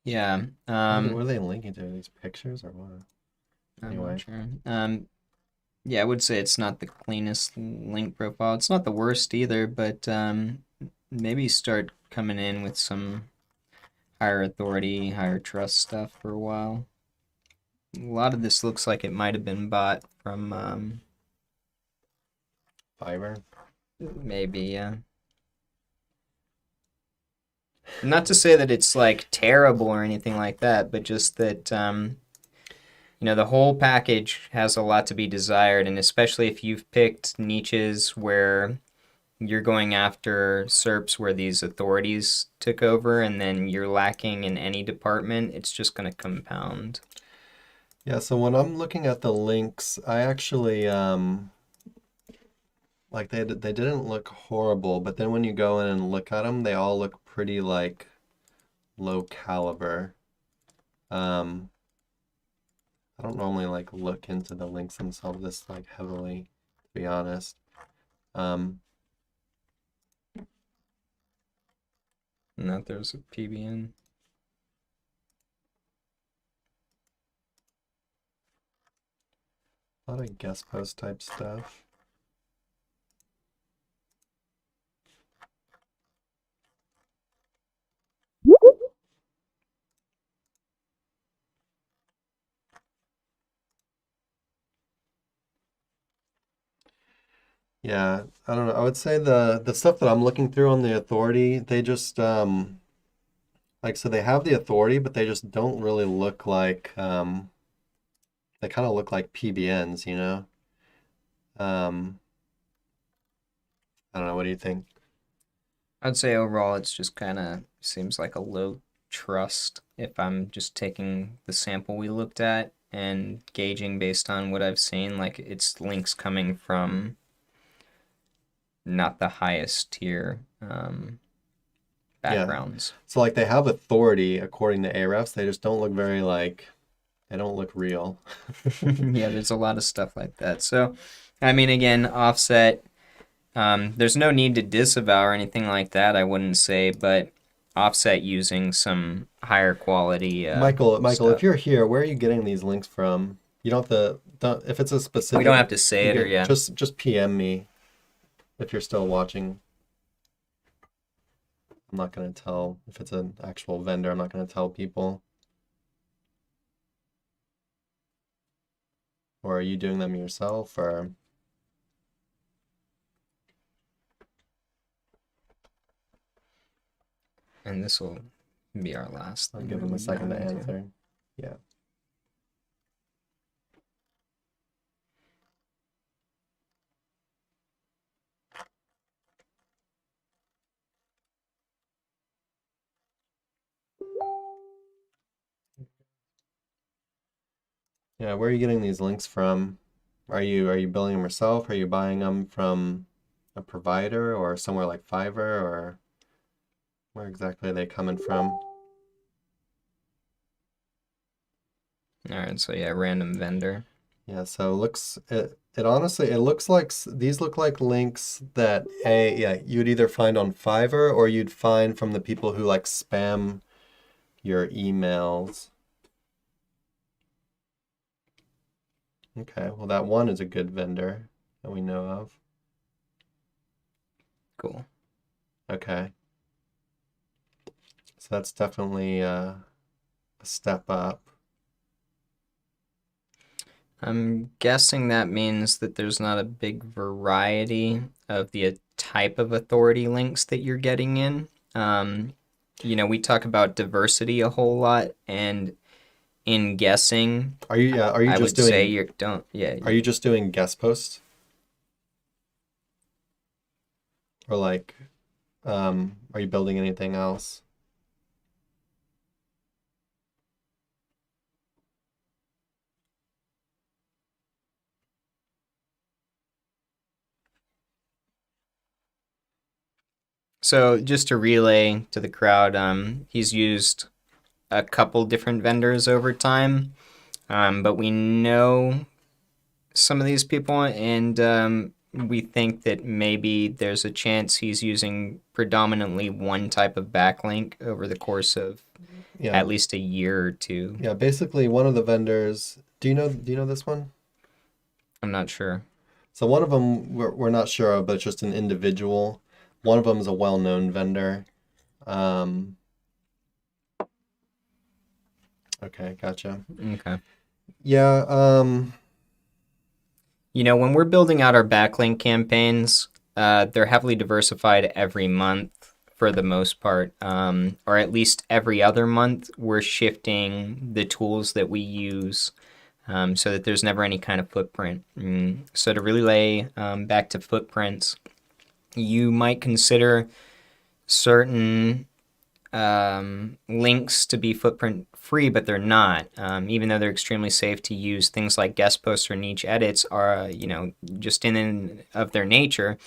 Yeah. What are they linking to? These pictures or what? I'm not Anyway, sure. Yeah, I would say it's not the cleanest link profile. It's not the worst either, but maybe start coming in with some higher authority, higher trust stuff for a while. A lot of this looks like it might have been bought from Fiverr. maybe, yeah. Not to say that it's like terrible or anything like that, but just that the whole package has a lot to be desired, and especially if you've picked niches where you're going after SERPs where these authorities took over and then you're lacking in any department, it's just going to compound. Yeah, so when I'm looking at the links, I actually like they didn't look horrible, but then when you go in and look at them, they all look pretty like low caliber. Um, I don't normally like look into the links themselves this like heavily, to be honest. Um, And that there's a PBN. a lot of guest post type stuff. Yeah, I don't know. I would say the stuff that I'm looking through on the authority, they just like so they have the authority, but they just don't really look like they kind of look like PBNs, you know? Um, I don't know. What do you think? I'd say overall it's just kind of seems like a low trust if I'm just taking the sample we looked at and gauging based on what I've seen, like it's links coming from not the highest tier. backgrounds. So like they have authority according to Ahrefs. They just don't look very they don't look real. Yeah, there's a lot of stuff like that. So, I mean, again, offset. There's no need to disavow or anything like that, I wouldn't say, but offset using some higher quality Michael, if stuff. you're here, where are you getting these links from? You don't have to, don't, if it's a specific, We don't have to say you it or can yeah. just PM me if you're still watching. I'm not going to tell if it's an actual vendor. I'm not going to tell people. Or are you doing them yourself or? And this will be our last. I'll give them a second to answer. Yeah. Yeah, where are you getting these links from? Are you building them yourself? Are you buying them from a provider or somewhere like Fiverr, or where exactly are they coming from? All right, so yeah, random vendor. Yeah, so it honestly it looks like these look like links that you'd either find on Fiverr or you'd find from the people who like spam your emails. Okay, well that one is a good vendor that we know of. Cool. Okay. So that's definitely a step up. I'm guessing that means that there's not a big variety of the type of authority links that you're getting in. We talk about diversity a whole lot, and in guessing, Are you I just would say doing you don't. Yeah. are you just doing guest posts? Or like are you building anything else? So just to relay to the crowd, he's used a couple different vendors over time, but we know some of these people, and we think that maybe there's a chance he's using predominantly one type of backlink over the course of Yeah. at least a year or two. Yeah, basically one of the vendors, do you know this one? I'm not sure. So one of them we're not sure of, but it's just an individual. One of them is a well-known vendor. Okay, gotcha. Okay. Yeah, When we're building out our backlink campaigns, they're heavily diversified every month for the most part, or at least every other month. We're shifting the tools that we use so that there's never any kind of footprint. So to relay back to footprints, you might consider certain links to be footprint free, but they're not. Even though they're extremely safe to use, things like guest posts or niche edits are, just in and of their nature,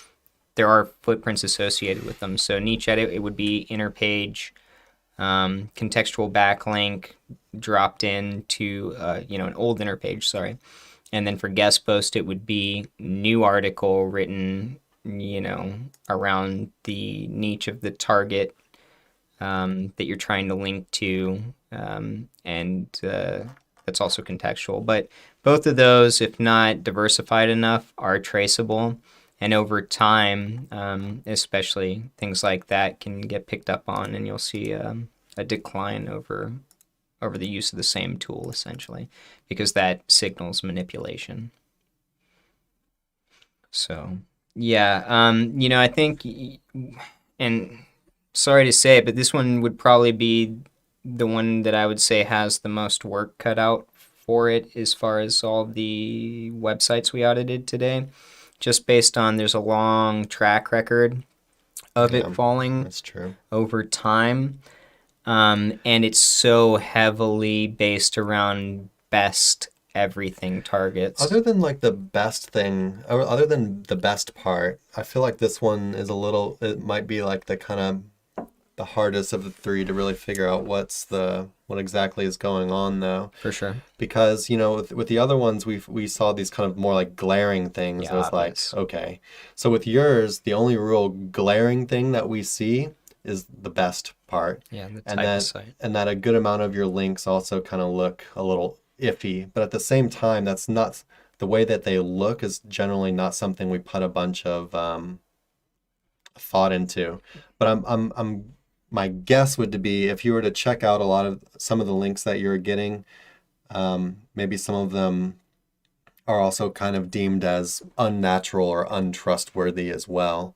there are footprints associated with them. So niche edit, it would be inner page, contextual backlink dropped into, an old inner page, sorry. And then for guest post, it would be new article written, around the niche of the target that you're trying to link to, and that's also contextual. But both of those, if not diversified enough, are traceable. And over time, especially things like that can get picked up on, and you'll see a decline over the use of the same tool, essentially, because that signals manipulation. So, yeah, I think, and sorry to say it, but this one would probably be the one that I would say has the most work cut out for it as far as all the websites we audited today, just based on there's a long track record of it falling that's true. over time. And it's so heavily based around best everything targets. Other than like the best thing, or other than the best part, I feel like this one is it might be like the kind of the hardest of the three to really figure out what exactly is going on, though. For sure. Because, with the other ones, we saw these kind of more like glaring things. Yeah, It was like, obvious. okay. So with yours, the only real glaring thing that we see is the best part. Yeah, the And type of that site. and that a good amount of your links also kind of look a little iffy. But at the same time, that's not the way that they look is generally not something we put a bunch of thought into. But my guess would be if you were to check out some of the links that you're getting, maybe some of them are also kind of deemed as unnatural or untrustworthy as well.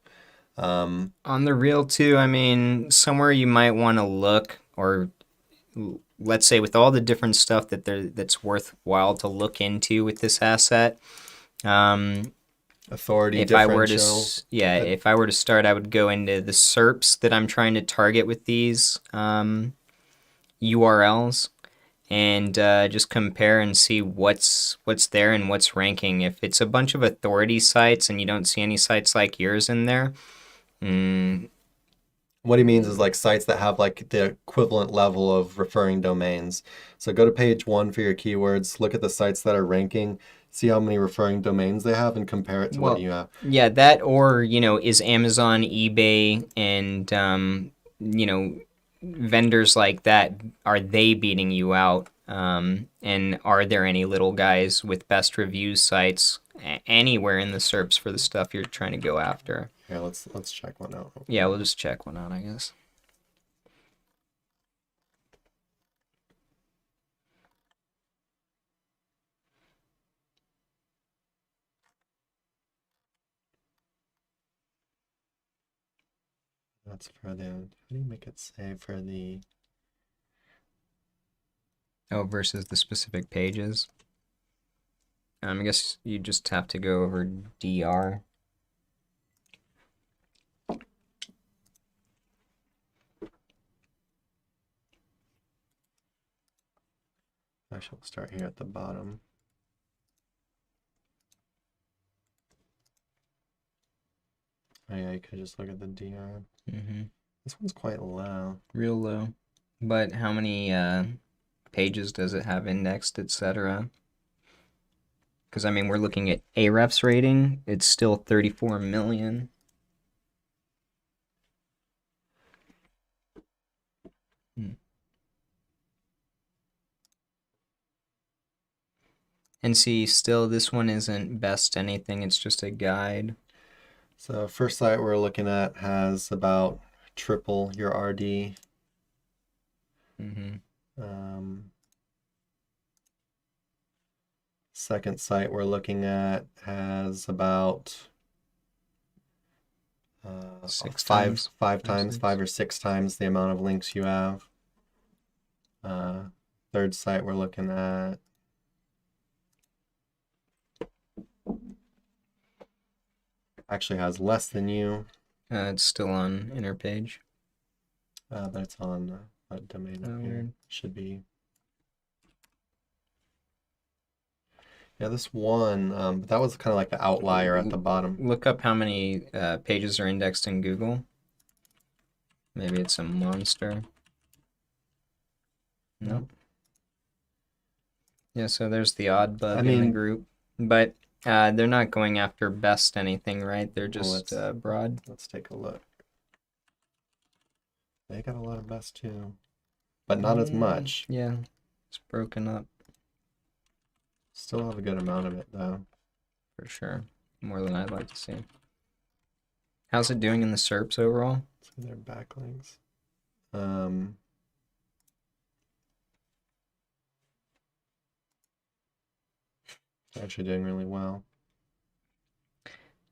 On the real too, I mean, somewhere you might want to look, or let's say with all the different stuff that's worthwhile to look into with this asset. Authority If I were to, differential. if I were to start, I would go into the SERPs that I'm trying to target with these URLs and just compare and see what's there and what's ranking. If it's a bunch of authority sites and you don't see any sites like yours in there, What he means is like sites that have like the equivalent level of referring domains. So go to page 1 for your keywords, look at the sites that are ranking, see how many referring domains they have, and compare it to what you have. yeah, that, or is Amazon, eBay, and vendors like that, are they beating you out? And are there any little guys with best reviews sites anywhere in the SERPs for the stuff you're trying to go after? Here, let's check one out. Yeah, we'll just check one out, I guess. That's for the. How do you make it say for the? Oh, versus the specific pages. I guess you just have to go over DR. Actually, we'll start here at the bottom. Oh yeah, you could just look at the DR. This one's quite low. Real low. But how many pages does it have indexed, etc.? Because, I mean, we're looking at Ahrefs rating. It's still 34 million. And see, still, this one isn't best anything. It's just a guide. So first site we're looking at has about triple your RD. Second site we're looking at has about five or six times the amount of links you have. Third site we're looking at actually has less than you. It's still on inner page. But it's on a domain up here. Weird. Should be. Yeah, this one, that was kind of like the outlier at the bottom. Look up how many pages are indexed in Google. Maybe it's a monster. Nope. Yeah, so there's the odd bug in the group. But they're not going after best anything, right? They're just broad. Let's take a look. They got a lot of best too, but not as much. Yeah, it's broken up. Still have a good amount of it though. For sure. More than I'd like to see. How's it doing in the SERPs overall? So they're backlinks. It's actually doing really well.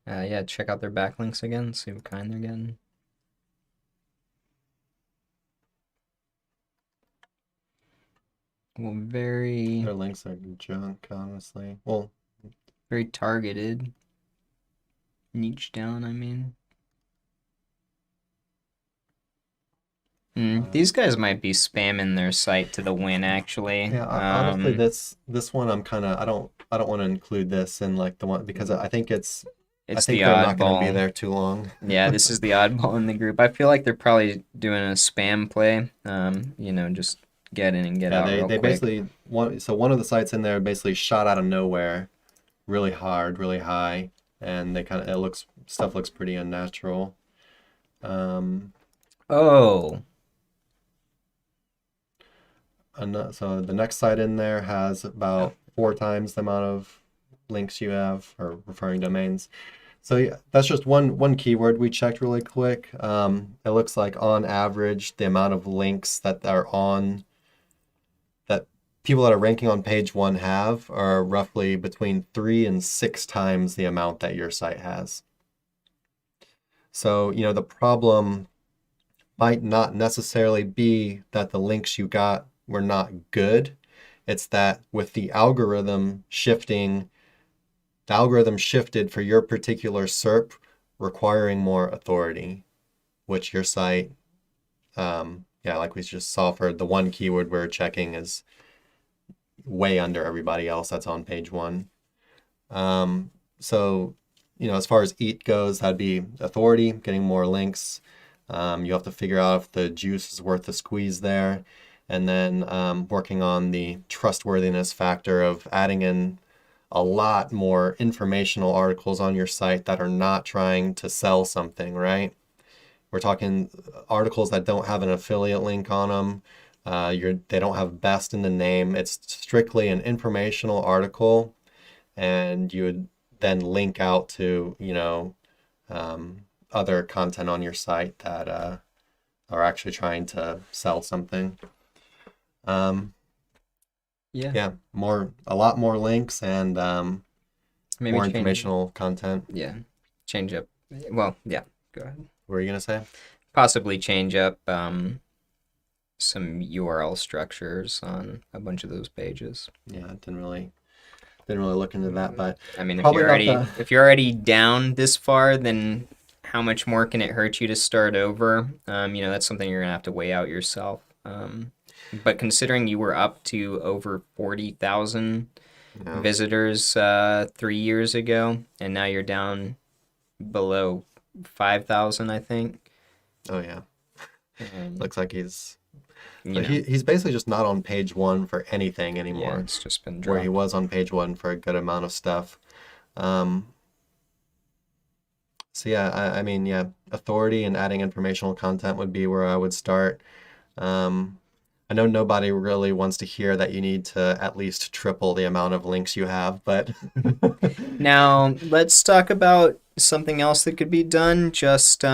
Yeah, check out their backlinks again, see what kind they're getting. Well, their links are junk, honestly. Well, very targeted. Niche down, I mean. These guys might be spamming their site to the win, actually. Yeah, honestly, this one I'm kind of I don't want to include this in like the one because I think it's I It's the think they're not going to be oddball. there too long. Yeah, this is the oddball in the group. I feel like they're probably doing a spam play. Just get in and get Yeah, out real they quick. basically one of the sites in there basically shot out of nowhere, really hard, really high, and they kind of it looks stuff looks pretty unnatural. Um, Oh, so the next site in there has about 4 times the amount of links you have or referring domains. So yeah, that's just one keyword we checked really quick. It looks like on average the amount of links that people that are ranking on page one have are roughly between 3 and 6 times the amount that your site has. So, the problem might not necessarily be that the links you got were not good. It's that with the algorithm shifting, the algorithm shifted for your particular SERP requiring more authority, which your site, like we just saw for the one keyword we're checking is way under everybody else that's on page one. So, as far as EAT goes, that'd be authority, getting more links. You have to figure out if the juice is worth the squeeze there. And then working on the trustworthiness factor of adding in a lot more informational articles on your site that are not trying to sell something, right? We're talking articles that don't have an affiliate link on them. They don't have best in the name. It's strictly an informational article, and you would then link out to, other content on your site that are actually trying to sell something. yeah. Yeah, a lot more links and Maybe more change. informational content. Yeah, change up. Well, yeah. Go ahead. What were you gonna say? Possibly change up some URL structures on a bunch of those pages. Yeah, I didn't really look into that, but I mean, probably not the if you're already down this far, then how much more can it hurt you to start over? That's something you're gonna have to weigh out yourself. But considering you were up to over 40,000 yeah. visitors 3 years ago, and now you're down below 5,000, I think. Oh yeah. Looks like he's You know, he's basically just not on page one for anything yeah, anymore, it's just been where he dropped. was on page one for a good amount of stuff. So yeah, I mean, yeah, authority and adding informational content would be where I would start. I know nobody really wants to hear that you need to at least triple the amount of links you have, but Now, let's talk about something else that could be done. Just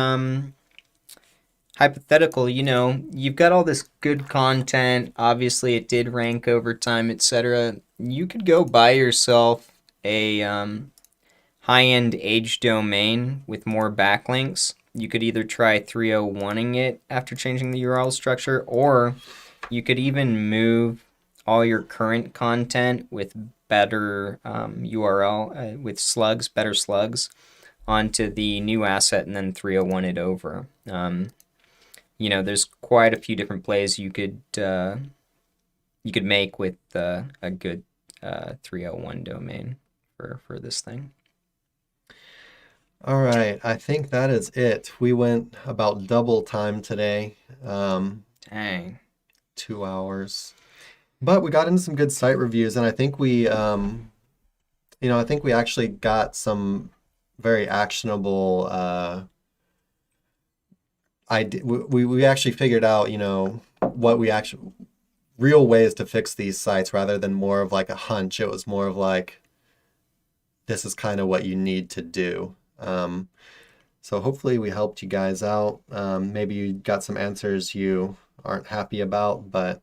hypothetical, you've got all this good content. Obviously, it did rank over time, etc. You could go buy yourself a high-end age domain with more backlinks. You could either try 301ing it after changing the URL structure, or you could even move all your current content with better URL, with better slugs, onto the new asset and then 301 it over. There's quite a few different plays you could make with a good 301 domain for this thing. all right, I think that is it. We went about double time today, Dang. 2 hours, but we got into some good site reviews, and I think I think we actually got some very actionable we actually figured out, what we actually real ways to fix these sites rather than more of like a hunch. It was more of like, this is kind of what you need to do. So hopefully we helped you guys out. Maybe you got some answers you aren't happy about, but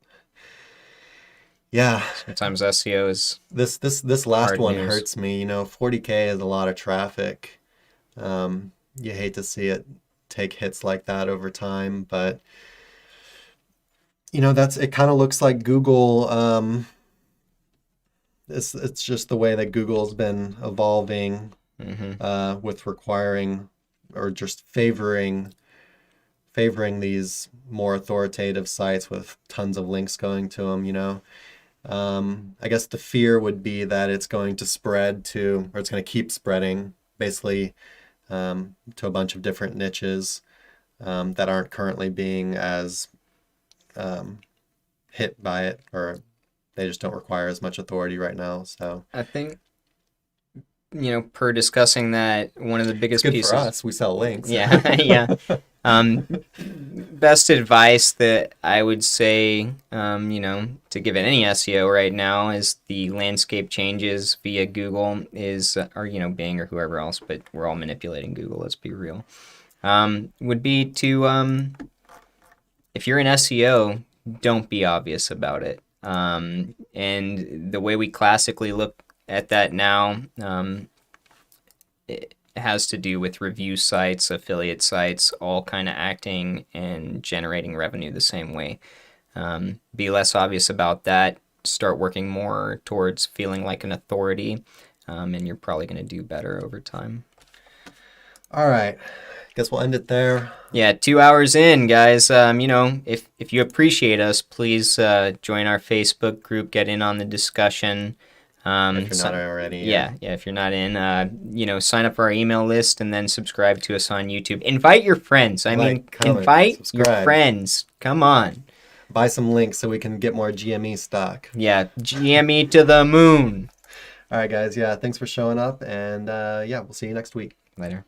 yeah, Sometimes SEO is this last hard one news. hurts me. 40K is a lot of traffic. You hate to see it take hits like that over time, but it kind of looks like Google. It's just the way that Google's been evolving with requiring or just favoring these more authoritative sites with tons of links going to them. I guess the fear would be that it's going to spread to, or it's going to keep spreading basically to a bunch of different niches that aren't currently being as hit by it, or they just don't require as much authority right now. So I think, per discussing that, one of the it's biggest good pieces. for us. We sell links. Yeah, yeah. Best advice that I would say, to give any SEO right now as the landscape changes via Google or Bing or whoever else, but we're all manipulating Google, let's be real, would be to, if you're in SEO, don't be obvious about it. And the way we classically look at that now, it has to do with review sites, affiliate sites, all kind of acting and generating revenue the same way. Be less obvious about that. Start working more towards feeling like an authority, and you're probably going to do better over time. All right. Guess we'll end it there. Yeah, 2 hours in, guys. If you appreciate us, please join our Facebook group, get in on the discussion. If you're not already. Yeah, if you're not in, sign up for our email list and then subscribe to us on YouTube. Invite your friends. Comment, invite subscribe. Your friends. Come on. Buy some links so we can get more GME stock. Yeah, GME to the moon. All right, guys. Yeah, thanks for showing up. And we'll see you next week. Later.